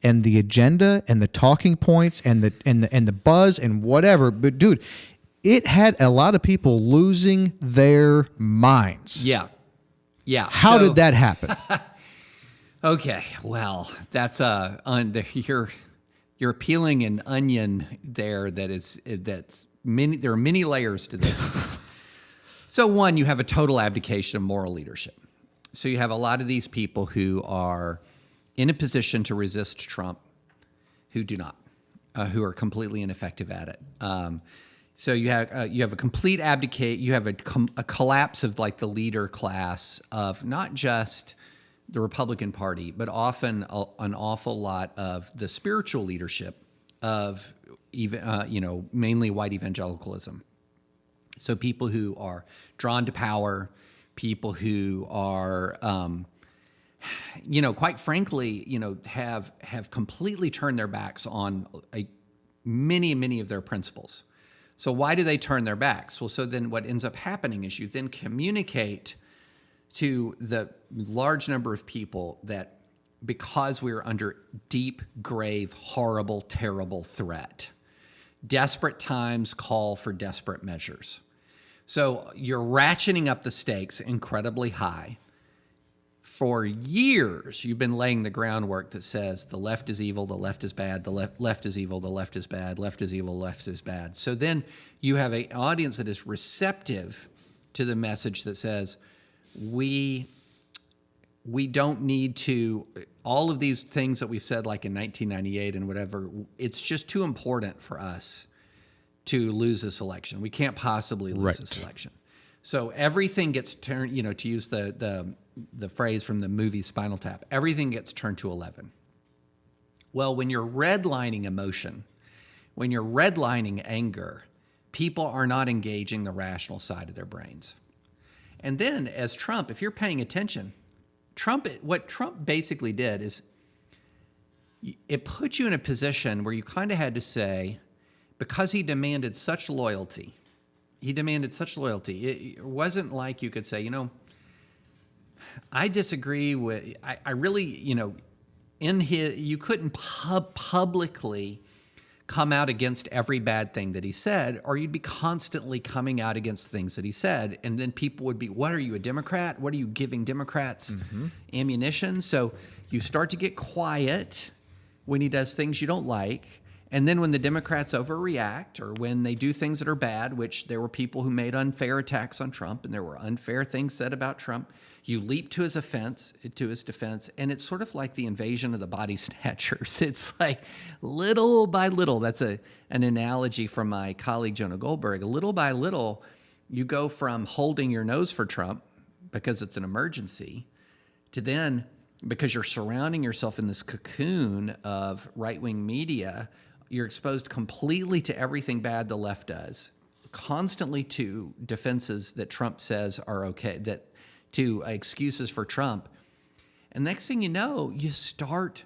and the agenda and the talking points and the buzz and whatever. But dude, it had a lot of people losing their minds. Yeah. How did that happen? Okay, well, that's you're peeling an onion there. That's many. There are many layers to this. So one, you have a total abdication of moral leadership. So you have a lot of these people who are in a position to resist Trump, who do not, who are completely ineffective at it. So you have a complete abdicate. You have a collapse of like the leader class of not just the Republican Party, but often an awful lot of the spiritual leadership of even mainly white evangelicalism. So people who are drawn to power, people who are quite frankly, have completely turned their backs on many of their principles. So why do they turn their backs? Well, so then what ends up happening is you then communicate to the large number of people that because we're under deep, grave, horrible, terrible threat, desperate times call for desperate measures. So you're ratcheting up the stakes incredibly high. For years, you've been laying the groundwork that says the left is evil, the left is bad, the left is evil, the left is bad, left is evil, left is bad. So then you have an audience that is receptive to the message that says, we don't need to, all of these things that we've said like in 1998 and whatever, it's just too important for us to lose this election. We can't possibly lose this election. So everything gets turned, to use the phrase from the movie Spinal Tap, everything gets turned to 11. Well, when you're redlining emotion, when you're redlining anger, people are not engaging the rational side of their brains. And then as Trump, if you're paying attention, what Trump basically did is it put you in a position where you kind of had to say, because he demanded such loyalty, it wasn't like you could say, I disagree with, I really, you couldn't publicly come out against every bad thing that he said, or you'd be constantly coming out against things that he said. And then people would be, what are you, a Democrat? What are you giving Democrats ammunition? So you start to get quiet when he does things you don't like. And then when the Democrats overreact or when they do things that are bad, which there were people who made unfair attacks on Trump and there were unfair things said about Trump, you leap to his defense, and it's sort of like the invasion of the body snatchers. It's like little by little, that's an analogy from my colleague Jonah Goldberg, little by little, you go from holding your nose for Trump because it's an emergency to then, because you're surrounding yourself in this cocoon of right-wing media, you're exposed completely to everything bad the left does, constantly to defenses that Trump says are okay, to excuses for Trump. And next thing you know, you start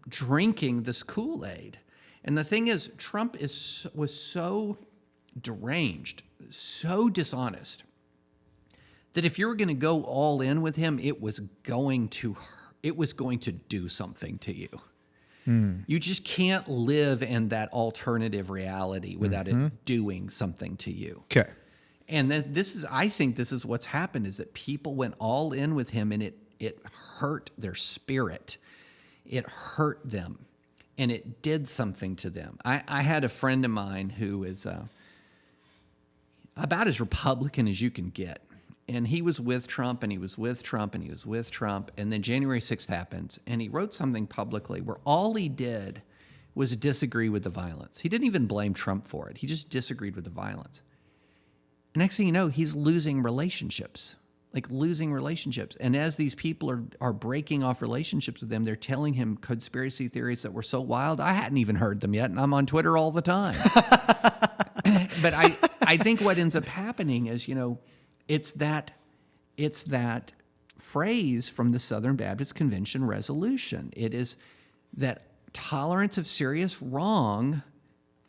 drinking this Kool-Aid. And the thing is, Trump was so deranged, so dishonest, that if you were going to go all in with him, it was going to do something to you. You just can't live in that alternative reality without it doing something to you. Okay. And I think this is what's happened, is that people went all in with him, and it hurt their spirit. It hurt them, and it did something to them. I had a friend of mine who is about as Republican as you can get. And he was with Trump, and he was with Trump, and he was with Trump. And then January 6th happens, and he wrote something publicly where all he did was disagree with the violence. He didn't even blame Trump for it. He just disagreed with the violence. And next thing you know, he's losing relationships. And as these people are breaking off relationships with them, they're telling him conspiracy theories that were so wild, I hadn't even heard them yet, and I'm on Twitter all the time. But I think what ends up happening is, it's that phrase from the Southern Baptist Convention resolution. It is that tolerance of serious wrong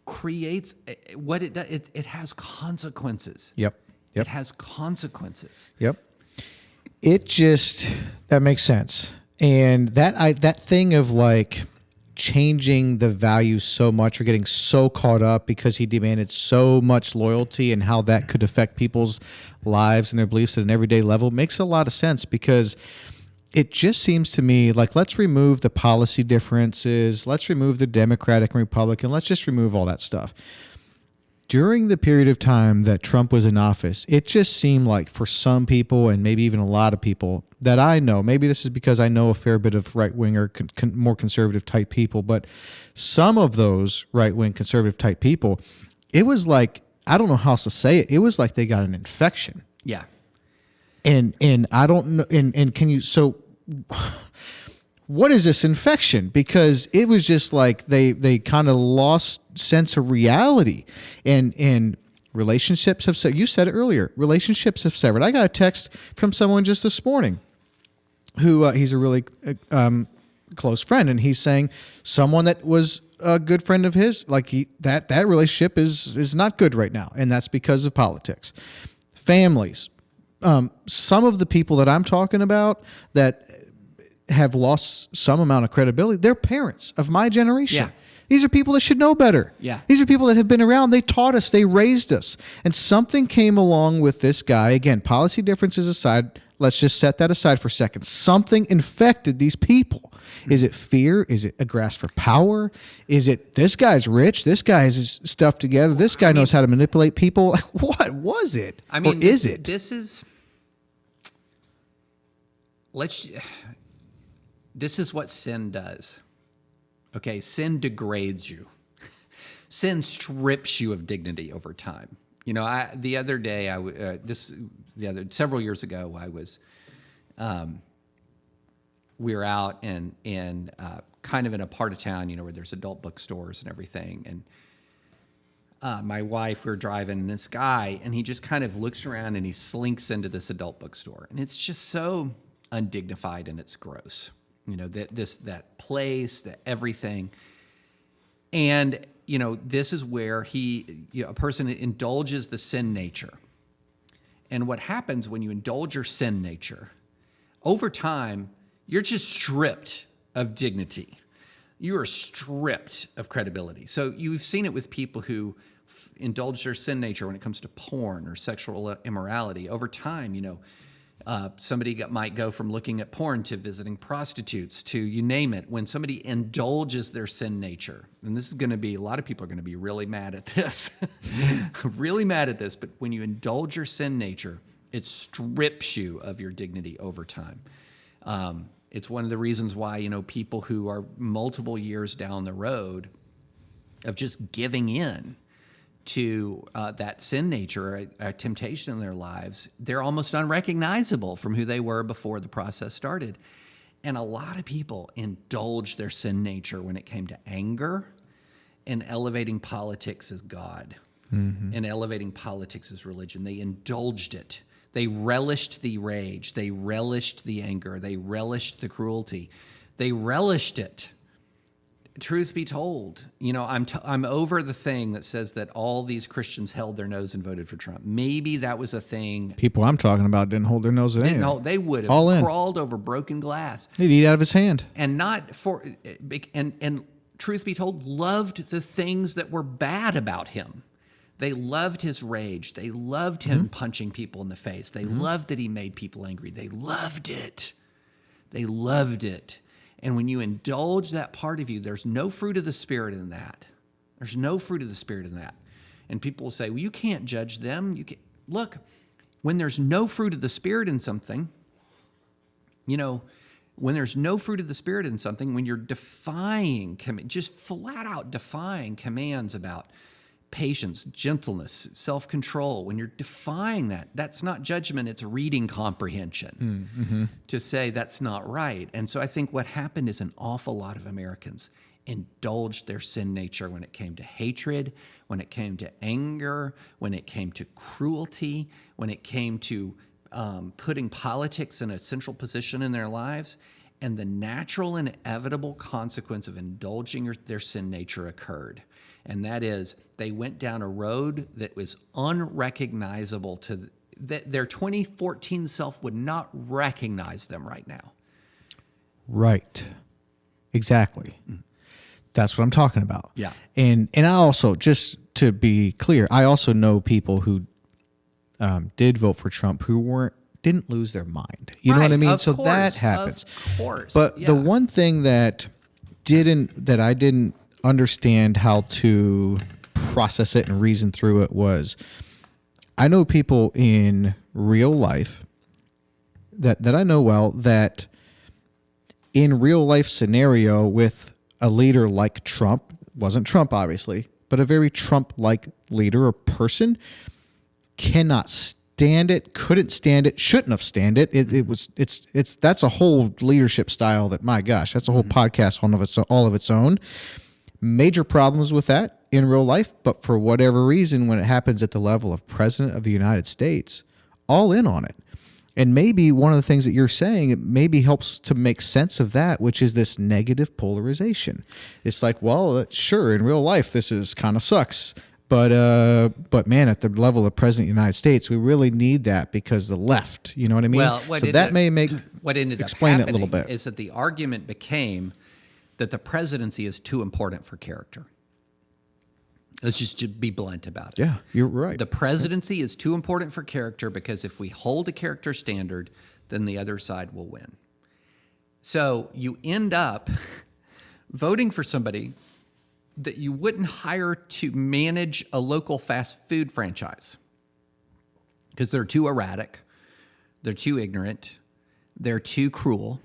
creates what it does. It has consequences. Yep. It has consequences. Yep. That makes sense. And that thing of like changing the value so much or getting so caught up because he demanded so much loyalty and how that could affect people's lives and their beliefs at an everyday level makes a lot of sense, because it just seems to me like, let's remove the policy differences, let's remove the Democratic and Republican, let's just remove all that stuff. During the period of time that Trump was in office, it just seemed like for some people, and maybe even a lot of people that I know, maybe this is because I know a fair bit of right-wing or more conservative type people, but some of those right-wing conservative type people, it was like, I don't know how else to say it, it was like they got an infection. Yeah. And I don't know, and can you, so what is this infection? Because it was just like they kind of lost sense of reality, and relationships have severed. You said it earlier. Relationships have severed. I got a text from someone just this morning who he's a really close friend, and he's saying someone that was a good friend of his, like that relationship is not good right now, and that's because of politics. Families. Some of the people that I'm talking about that have lost some amount of credibility, they're parents of my generation. Yeah. These are people that should know better. Yeah. These are people that have been around. They taught us. They raised us. And something came along with this guy. Again, policy differences aside, let's just set that aside for a second. Something infected these people. Is it fear? Is it a grasp for power? Is it this guy's rich? This guy has his stuff together. This guy knows how to manipulate people. Like, what was it? I mean, or is it? This is what sin does. Okay, sin degrades you. Sin strips you of dignity over time. You know, the other day, several years ago, we were out in kind of in a part of town, you know, where there's adult bookstores and everything. And my wife, we were driving, and this guy, and he just kind of looks around and he slinks into this adult bookstore, and it's just so undignified and it's gross. You know, that place, that everything. And, you know, this is where a person indulges the sin nature. And what happens when you indulge your sin nature, over time, you're just stripped of dignity. You are stripped of credibility. So you've seen it with people who indulge their sin nature when it comes to porn or sexual immorality. Over time, you know, somebody might go from looking at porn to visiting prostitutes to you name it. When somebody indulges their sin nature, and this is going to be, a lot of people are going to be really mad at this, really mad at this, but when you indulge your sin nature, it strips you of your dignity over time. It's one of the reasons why, you know, people who are multiple years down the road of just giving in to that sin nature, a temptation in their lives, they're almost unrecognizable from who they were before the process started. And a lot of people indulge their sin nature when it came to anger and elevating politics as God, and elevating politics as religion. They indulged it. They relished the rage. They relished the anger. They relished the cruelty. They relished it. Truth be told, you know, I'm over the thing that says that all these Christians held their nose and voted for Trump. Maybe that was a thing. People I'm talking about didn't hold their nose at anything. They would have crawled over broken glass. They'd eat out of his hand. And and truth be told, loved the things that were bad about him. They loved his rage. They loved him punching people in the face. They loved that he made people angry. They loved it. They loved it. And when you indulge that part of you, there's no fruit of the Spirit in that. There's no fruit of the Spirit in that. And people will say, well, you can't judge them. Look, when there's no fruit of the Spirit in something, you know, when there's no fruit of the Spirit in something, when you're defying, just flat out defying commands about patience, gentleness, self-control, when you're defying that, that's not judgment, it's reading comprehension to say that's not right. And so I think what happened is an awful lot of Americans indulged their sin nature when it came to hatred, when it came to anger, when it came to cruelty, when it came to putting politics in a central position in their lives, and the natural and inevitable consequence of indulging their sin nature occurred. And that is, they went down a road that was unrecognizable to that their 2014 self would not recognize them right now. Right. Exactly. That's what I'm talking about. Yeah. And I also, just to be clear, I also know people who did vote for Trump who didn't lose their mind. You know what I mean? Of So course, that happens. Of course. But yeah. the one thing that I didn't understand how to process it and reason through it was, I know people in real life that I know well that in real life scenario with a leader like Trump, wasn't Trump obviously, but a very Trump-like leader or person, cannot stand it, couldn't stand it, shouldn't have stand it. It's that's a whole leadership style that, my gosh, that's a whole podcast all of its own. Major problems with that in real life, but for whatever reason, when it happens at the level of President of the United States, all in on it. And maybe one of the things that you're saying, it maybe helps to make sense of that, which is this negative polarization. It's like, well, sure, in real life, this is kind of sucks. But man, at the level of President of the United States, we really need that because the left, you know what I mean? Well, so that may make what ended explain up it a little bit. Is that the argument became that the presidency is too important for character. Let's just to be blunt about it. Yeah, you're right. The presidency is too important for character because if we hold a character standard, then the other side will win. So you end up voting for somebody that you wouldn't hire to manage a local fast food franchise because they're too erratic, they're too ignorant, they're too cruel.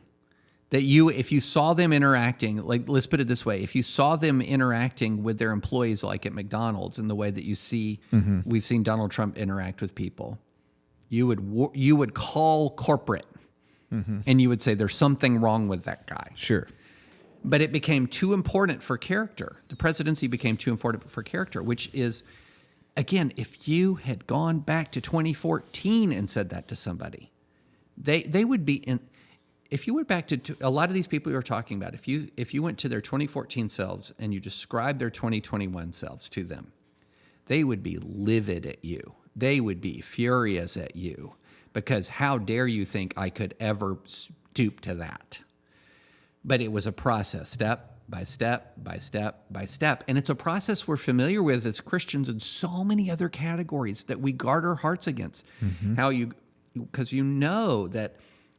That if you saw them interacting, like, let's put it this way, if you saw them interacting with their employees like at McDonald's in the way that we've seen Donald Trump interact with people, you would call corporate and you would say there's something wrong with that guy. Sure. But it became too important for character. The presidency became too important for character, which is, again, if you had gone back to 2014 and said that to somebody, they would be in. If you went back to a lot of these people you're talking about, if you went to their 2014 selves and you described their 2021 selves to them, they would be livid at you. They would be furious at you because how dare you think I could ever stoop to that? But it was a process, step by step by step by step. And it's a process we're familiar with as Christians in so many other categories that we guard our hearts against. Because you know that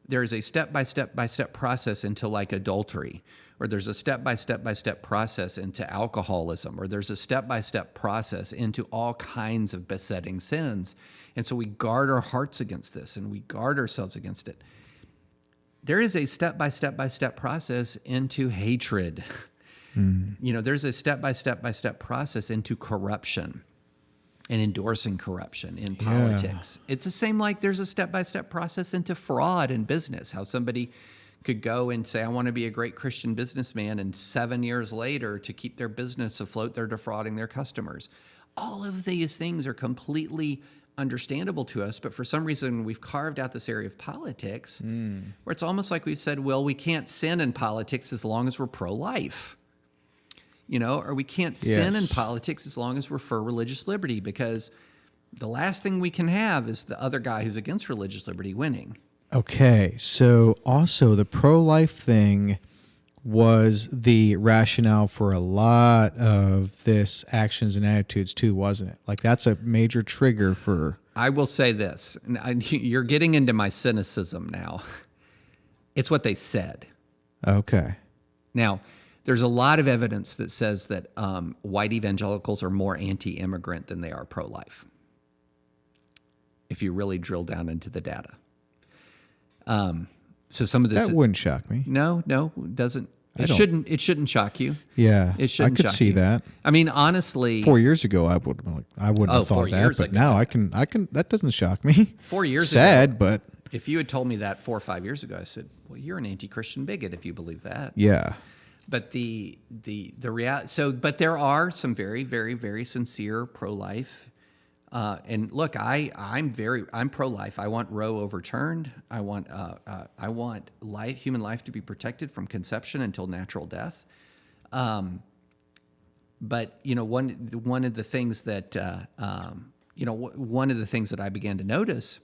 there's a step-by-step process into like adultery, or there's a step-by-step process into alcoholism, or there's a step-by-step process into all kinds of besetting sins. And so we guard our hearts against this, and we guard ourselves against it. There is a step-by-step process into hatred. There's a step-by-step process into corruption and endorsing corruption in politics. It's the same like there's a step-by-step process into fraud in business, how somebody could go and say, I want to be a great Christian businessman, and 7 years later, to keep their business afloat, they're defrauding their customers. All of these things are completely understandable to us, but for some reason, we've carved out this area of politics where it's almost like we said, well, we can't sin in politics as long as we're pro-life. Or we can't sin in politics as long as we're for religious liberty, because the last thing we can have is the other guy who's against religious liberty winning. Okay, so also the pro-life thing was the rationale for a lot of this actions and attitudes too, wasn't it? Like that's a major trigger for... I will say this, and you're getting into my cynicism now. It's what they said. Okay. Now, there's a lot of evidence that says that white evangelicals are more anti-immigrant than they are pro-life, if you really drill down into the data. So some of this... That wouldn't shock me. No, it doesn't. It shouldn't shock you. Yeah, it shouldn't. I could see that. I mean, honestly, 4 years ago, I wouldn't have thought that, but now I can. That doesn't shock me. 4 years ago, sad, but if you had told me that 4 or 5 years ago, I said, "Well, you're an anti-Christian bigot if you believe that." Yeah. But the reality. So, but there are some very, very, very sincere pro-life And look, I'm pro-life. I want Roe overturned. I want human life to be protected from conception until natural death. But one of the things that one of the things that I began to notice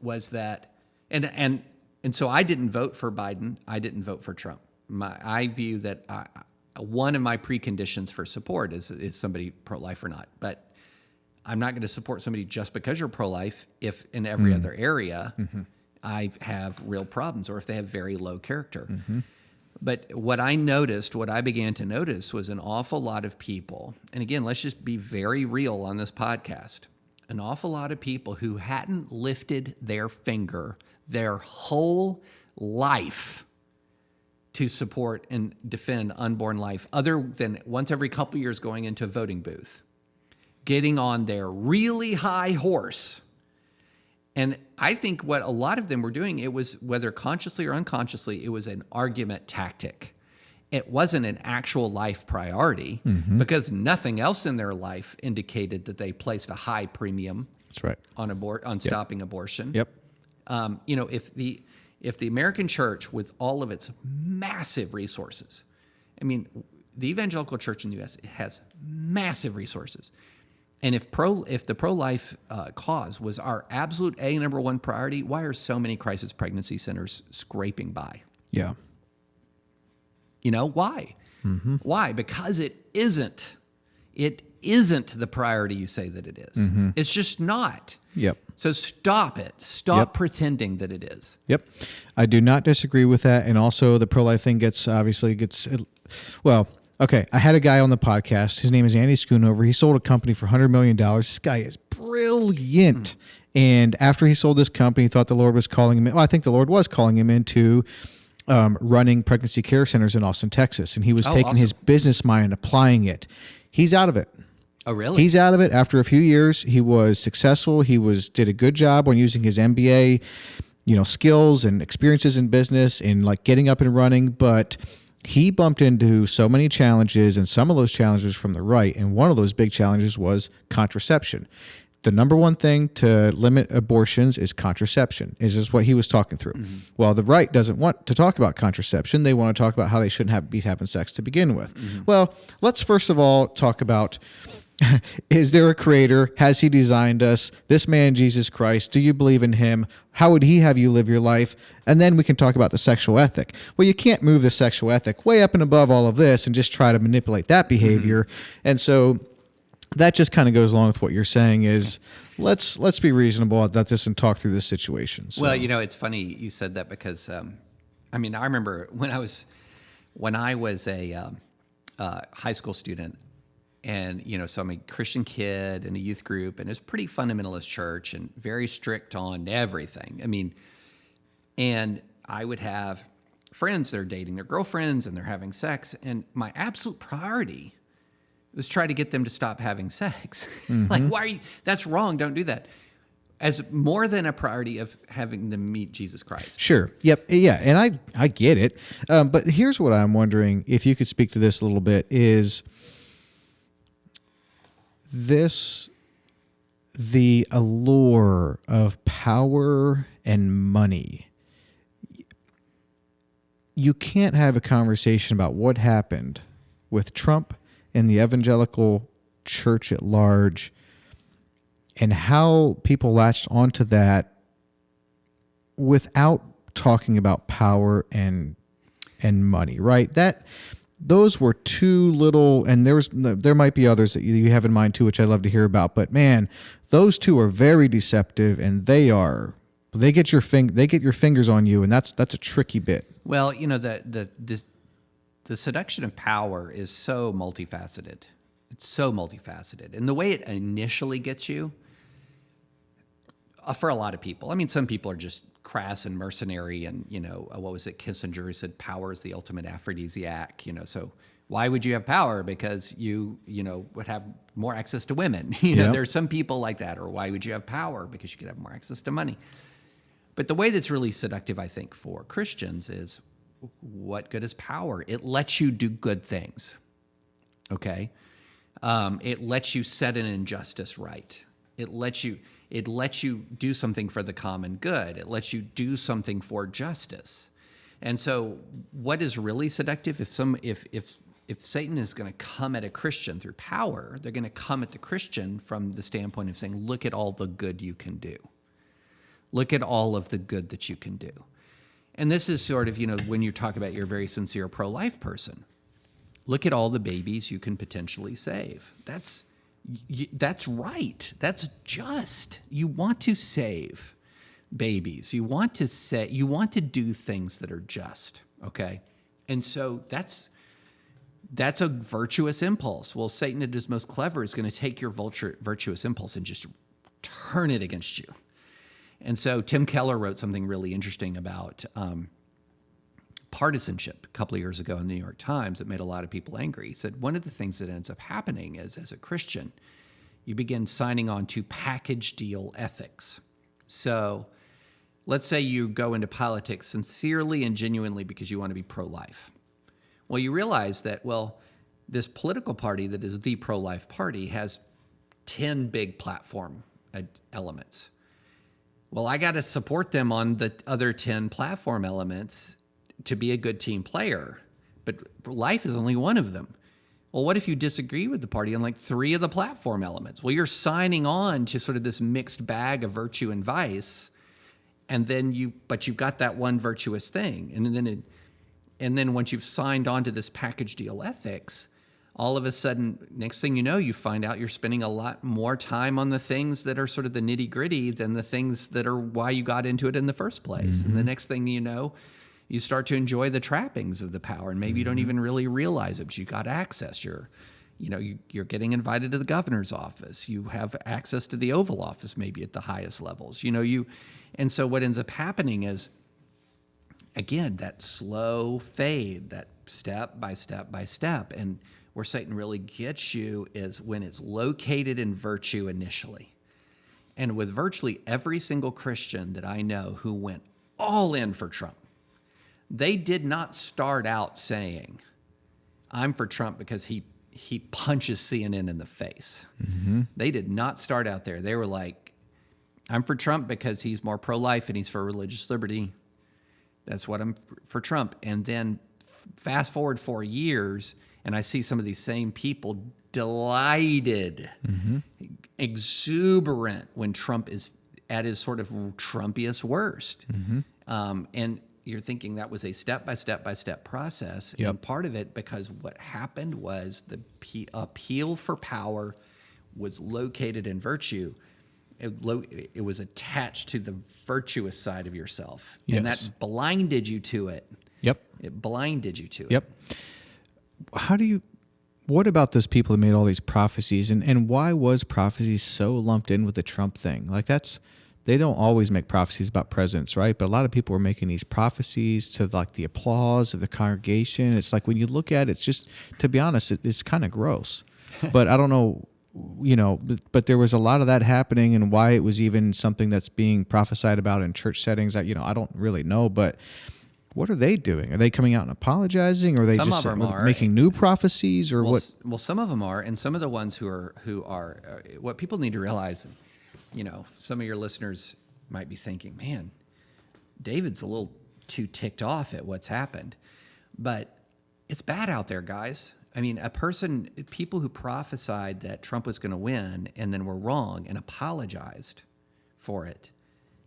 was that, and so I didn't vote for Biden. I didn't vote for Trump. I view that one of my preconditions for support is somebody pro-life or not. But I'm not going to support somebody just because you're pro-life if in every other area I have real problems, or if they have very low character. But what I began to notice was an awful lot of people, and again, let's just be very real on this podcast, an awful lot of people who hadn't lifted their finger their whole life to support and defend unborn life, other than once every couple years going into a voting booth, getting on their really high horse. And I think what a lot of them were doing, it was, whether consciously or unconsciously, it was an argument tactic. It wasn't an actual life priority because nothing else in their life indicated that they placed a high premium. That's right. On stopping abortion. Yep. If the American church, with all of its massive resources, I mean, the evangelical church in the U.S. has massive resources. And if the pro-life cause was our absolute number one priority, why are so many crisis pregnancy centers scraping by? Yeah. Why? Why? Because it isn't. It isn't the priority you say that it is. It's just not. Yep. So stop it. Stop pretending that it is. Yep. I do not disagree with that. And also the pro-life thing okay, I had a guy on the podcast. His name is Andy Schoonover. He sold a company for $100 million. This guy is brilliant. And after he sold this company, he thought the Lord was calling him in. Well, I think the Lord was calling him into running pregnancy care centers in Austin, Texas. And he was taking his business mind and applying it. He's out of it. Oh, really? He's out of it. After a few years, he was successful. He did a good job on using his MBA, skills and experiences in business and like getting up and running. But he bumped into so many challenges, and some of those challenges from the right. And one of those big challenges was contraception. The number one thing to limit abortions is contraception. Is what he was talking through. Well, the right doesn't want to talk about contraception. They want to talk about how they shouldn't be having sex to begin with. Well, let's first of all talk about, is there a creator? Has he designed us? This man, Jesus Christ, do you believe in him? How would he have you live your life? And then we can talk about the sexual ethic. Well, you can't move the sexual ethic way up and above all of this and just try to manipulate that behavior. And so that just kind of goes along with what you're saying is let's be reasonable about this and talk through this situation. So. Well, it's funny you said that because, I remember when I was a high school student, and, so I'm a Christian kid in a youth group, and it's a pretty fundamentalist church and very strict on everything. And I would have friends that are dating their girlfriends and they're having sex, and my absolute priority was try to get them to stop having sex. Like, why are you, that's wrong, don't do that. As more than a priority of having them meet Jesus Christ. Sure. Yep. Yeah. And I get it. But here's what I'm wondering, if you could speak to this a little bit, is the allure of power and money. You can't have a conversation about what happened with Trump and the evangelical church at large and how people latched onto that without talking about power and money, right? Those were two little, and there might be others that you have in mind too, which I'd love to hear about. But man, those two are very deceptive, and they get your fingers on you, and that's a tricky bit. Well, the seduction of power is so multifaceted. It's so multifaceted, and the way it initially gets you, for a lot of people. Some people are just crass and mercenary, and what was it? Kissinger who said power is the ultimate aphrodisiac. So why would you have power? Because you would have more access to women. There's some people like that. Or why would you have power? Because you could have more access to money. But the way that's really seductive, I think, for Christians is, what good is power? It lets you do good things. Okay, it lets you set an injustice right. It lets you do something for the common good. It lets you do something for justice. And so what is really seductive? If Satan is going to come at a Christian through power, they're going to come at the Christian from the standpoint of saying, look at all the good you can do. Look at all of the good that you can do. And this is sort of, when you talk about you're a very sincere pro-life person, look at all the babies you can potentially save. That's right. That's just. You want to save babies. You want to do things that are just, okay? And so that's a virtuous impulse. Well, Satan at his most clever is going to take your virtuous impulse and just turn it against you. And so Tim Keller wrote something really interesting about partisanship a couple of years ago in the New York Times that made a lot of people angry. He said one of the things that ends up happening is, as a Christian, you begin signing on to package deal ethics. So let's say you go into politics sincerely and genuinely because you want to be pro-life. Well, you realize that, this political party that is the pro-life party has 10 big platform elements. Well, I got to support them on the other 10 platform elements to be a good team player, but life is only one of them. Well, what if you disagree with the party on like 3 of the platform elements? Well, you're signing on to sort of this mixed bag of virtue and vice, and then but you've got that one virtuous thing, and then once you've signed on to this package deal ethics, all of a sudden, next thing you know, you find out you're spending a lot more time on the things that are sort of the nitty gritty than the things that are why you got into it in the first place. Mm-hmm. And the next thing you know, you start to enjoy the trappings of the power, and maybe you don't even really realize it, but you got access. You're getting invited to the governor's office. You have access to the Oval Office, maybe at the highest levels. And so what ends up happening is, again, that slow fade, that step by step by step, and where Satan really gets you is when it's located in virtue initially. And with virtually every single Christian that I know who went all in for Trump, they did not start out saying, I'm for Trump because he punches CNN in the face. Mm-hmm. They did not start out there. They were like, I'm for Trump because he's more pro-life and he's for religious liberty. That's what I'm for Trump. And then fast forward 4 years, and I see some of these same people delighted, mm-hmm. exuberant when Trump is at his sort of Trumpiest worst. Mm-hmm. And you're thinking that was a step-by-step process. Yep. And part of it, because what happened was the appeal for power was located in virtue. It was attached to the virtuous side of yourself. Yes. And that blinded you to it. Yep. It blinded you to it. Yep. What about those people that made all these prophecies, and why was prophecy so lumped in with the Trump thing? Like they don't always make prophecies about presidents, right? But a lot of people were making these prophecies to like the applause of the congregation. It's like when you look at it, it's just, to be honest, it's kind of gross. But I don't know, but there was a lot of that happening, and why it was even something that's being prophesied about in church settings. I don't really know, but what are they doing? Are they coming out and apologizing, or are they just making new prophecies, or what? Well, some of them are, and some of the ones who are what people need to realize. Some of your listeners might be thinking, "Man, David's a little too ticked off at what's happened," but it's bad out there, guys. I mean, people who prophesied that Trump was going to win and then were wrong and apologized for it,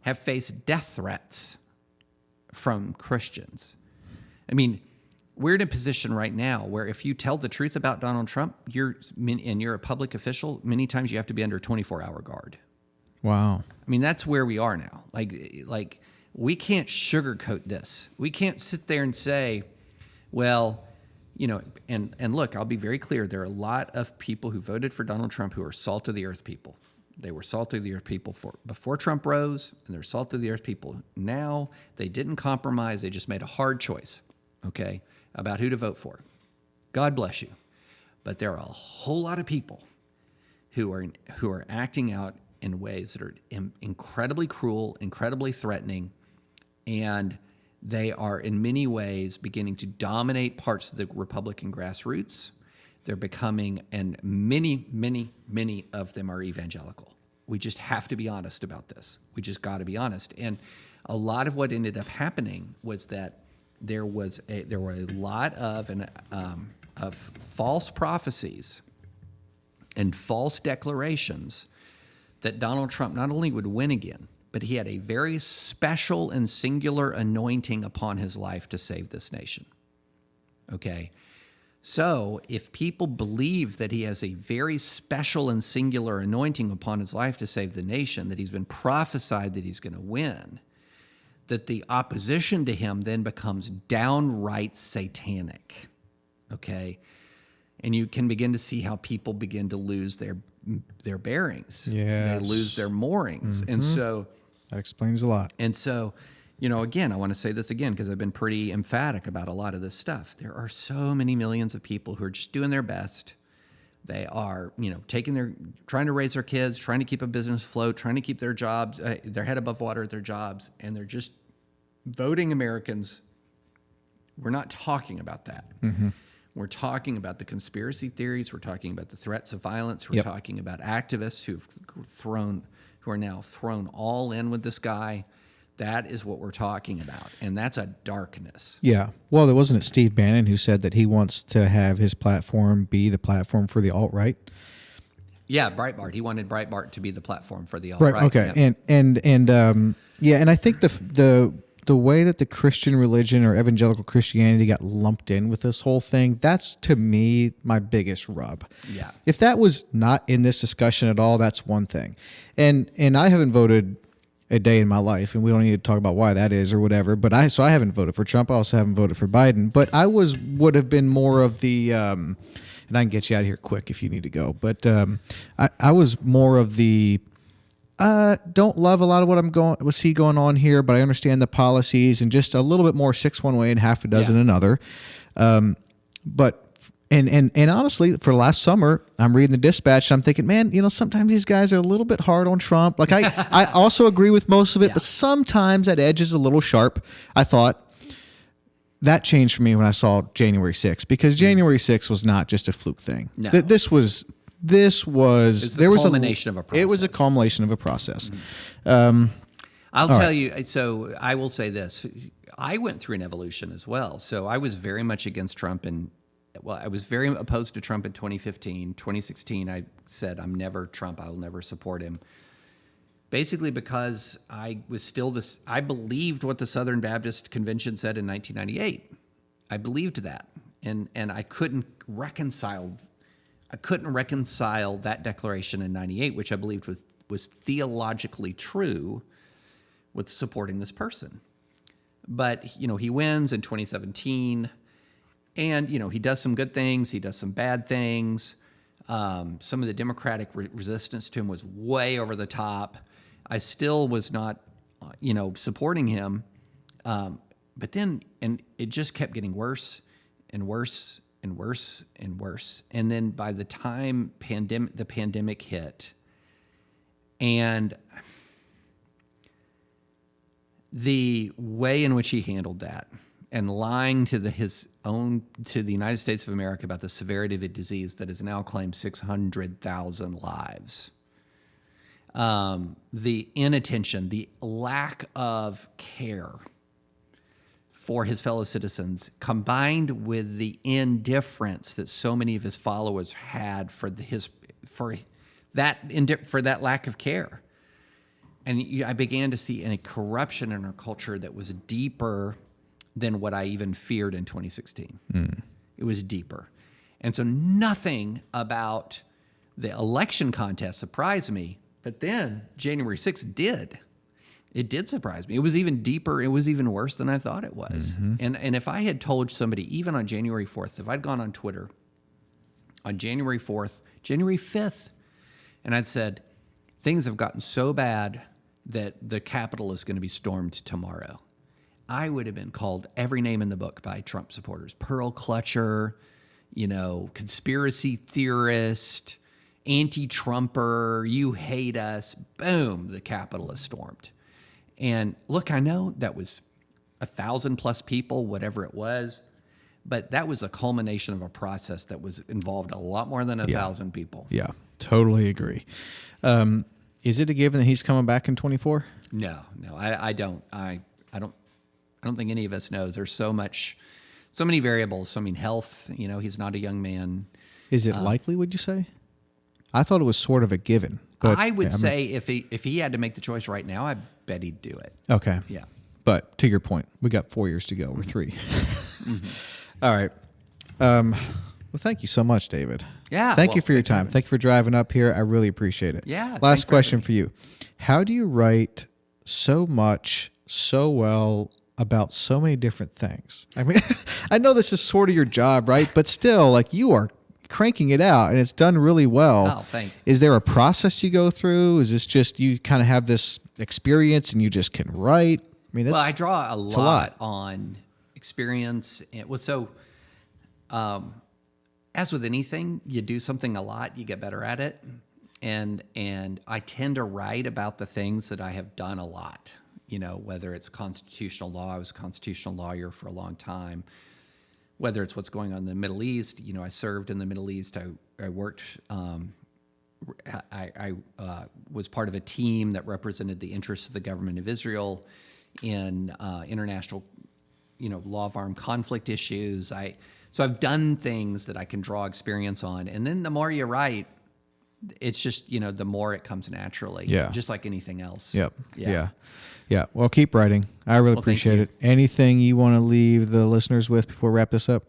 have faced death threats from Christians. I mean, we're in a position right now where if you tell the truth about Donald Trump, you're a public official, many times you have to be under 24-hour guard. Wow. I mean, that's where we are now. Like we can't sugarcoat this. We can't sit there and say, well, and look, I'll be very clear. There are a lot of people who voted for Donald Trump who are salt of the earth people. They were salt of the earth people before Trump rose, and they're salt of the earth people now. They didn't compromise. They just made a hard choice, okay, about who to vote for. God bless you. But there are a whole lot of people who are acting out in ways that are incredibly cruel, incredibly threatening, and they are in many ways beginning to dominate parts of the Republican grassroots. They're becoming, and many, many, many of them are evangelical. We just have to be honest about this. We just got to be honest. And a lot of what ended up happening was that there were a lot of false prophecies and false declarations that Donald Trump not only would win again, but he had a very special and singular anointing upon his life to save this nation. Okay? So if people believe that he has a very special and singular anointing upon his life to save the nation, that he's been prophesied that he's going to win, that the opposition to him then becomes downright satanic, okay? And you can begin to see how people begin to lose their bearings. Yes. They lose their moorings. And so... That explains a lot. And so, again, I want to say this again because I've been pretty emphatic about a lot of this stuff. There are so many millions of people who are just doing their best. They are, trying to raise their kids, trying to keep a business afloat, trying to keep their jobs, their head above water at their jobs, and they're just voting Americans. We're not talking about that. Mm-hmm. We're talking about the conspiracy theories. We're talking about the threats of violence. We're talking about activists who are now thrown all in with this guy. That is what we're talking about, and that's a darkness. Yeah. Well, there wasn't it Steve Bannon who said that he wants to have his platform be the platform for the alt-right? Yeah, Breitbart. He wanted Breitbart to be the platform for the alt-right. Right. Okay. Yeah. And I think the way that the Christian religion or evangelical Christianity got lumped in with this whole thing, that's to me my biggest rub. Yeah. If that was not in this discussion at all, that's one thing. And I haven't voted a day in my life, and we don't need to talk about why that is or whatever. But I haven't voted for Trump. I also haven't voted for Biden. But I would have been more of the, and I can get you out of here quick if you need to go. But I was more of the, don't love a lot of what see going on here, but I understand the policies and just a little bit more 6 one way and half a dozen another. But honestly, for last summer, I'm reading the Dispatch and I'm thinking, man, sometimes these guys are a little bit hard on Trump. Like I also agree with most of it, but sometimes that edge is a little sharp. I thought that changed for me when I saw January 6th, because January 6th was not just a fluke thing. No. This was there was culmination of a process. It was a culmination of a process. I'll tell you. So I will say this: I went through an evolution as well. So I was very much against Trump, I was very opposed to Trump in 2015. 2016, I said I'm never Trump. I will never support him. Basically, because I was still I believed what the Southern Baptist Convention said in 1998. I believed that, and I couldn't reconcile. that declaration in 98, which I believed was theologically true, with supporting this person. But, he wins in 2017, and, he does some good things. He does some bad things. Some of the Democratic resistance to him was way over the top. I still was not, supporting him. But then, and it just kept getting worse and worse and worse and worse. And then by the time the pandemic hit, and the way in which he handled that, and lying to the United States of America about the severity of a disease that has now claimed 600,000 lives, the inattention, the lack of care for his fellow citizens, combined with the indifference that so many of his followers had for that lack of care. And I began to see a corruption in our culture that was deeper than what I even feared in 2016. It was deeper. And so nothing about the election contest surprised me, but then January 6th did. It did surprise me. It was even deeper. It was even worse than I thought it was. Mm-hmm. And if I had told somebody, even on January 4th, if I'd gone on Twitter on January 4th, January 5th, and I'd said, things have gotten so bad that the Capitol is going to be stormed tomorrow, I would have been called every name in the book by Trump supporters. Pearl clutcher, conspiracy theorist, anti-Trumper, you hate us. Boom, the Capitol is stormed. And look, I know that was 1,000+ people, whatever it was, but that was a culmination of a process that was involved a lot more than 1,000 people. Yeah, totally agree. Is it a given that he's coming back in 24? No, I don't. I don't think any of us knows. There's so many variables. I mean, health. He's not a young man. Is it likely? Would you say? I thought it was sort of a given. But I would say if he had to make the choice right now, I bet he'd do it. Okay. Yeah. But to your point, we got 4 years to go, or 3. All right. Well, thank you so much, David. Yeah. Thank you for your time. Thank you for driving up here. I really appreciate it. Yeah. Last question for you. How do you write so much, so well about so many different things? I mean, I know this is sort of your job, right? But still, like, you are cranking it out and it's done really well. Oh, thanks. Is there a process you go through? Is this just you kind of have this experience and you just can write? I mean, I draw a lot on experience. As with anything, you do something a lot, you get better at it. And I tend to write about the things that I have done a lot, whether it's constitutional law. I was a constitutional lawyer for a long time. Whether it's what's going on in the Middle East, I served in the Middle East. I worked, I was part of a team that represented the interests of the government of Israel in international, law of armed conflict issues. So I've done things that I can draw experience on. And then the more you write, it's just, the more it comes naturally. Yeah. Just like anything else. Yep. Yeah. Yeah. Well, keep writing. I really appreciate it. Anything you want to leave the listeners with before we wrap this up?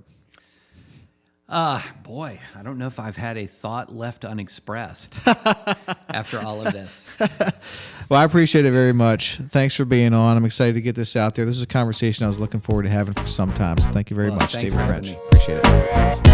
Boy, I don't know if I've had a thought left unexpressed after all of this. Well, I appreciate it very much. Thanks for being on. I'm excited to get this out there. This is a conversation I was looking forward to having for some time. So thank you very much, Thanks David for French. having me. Appreciate it.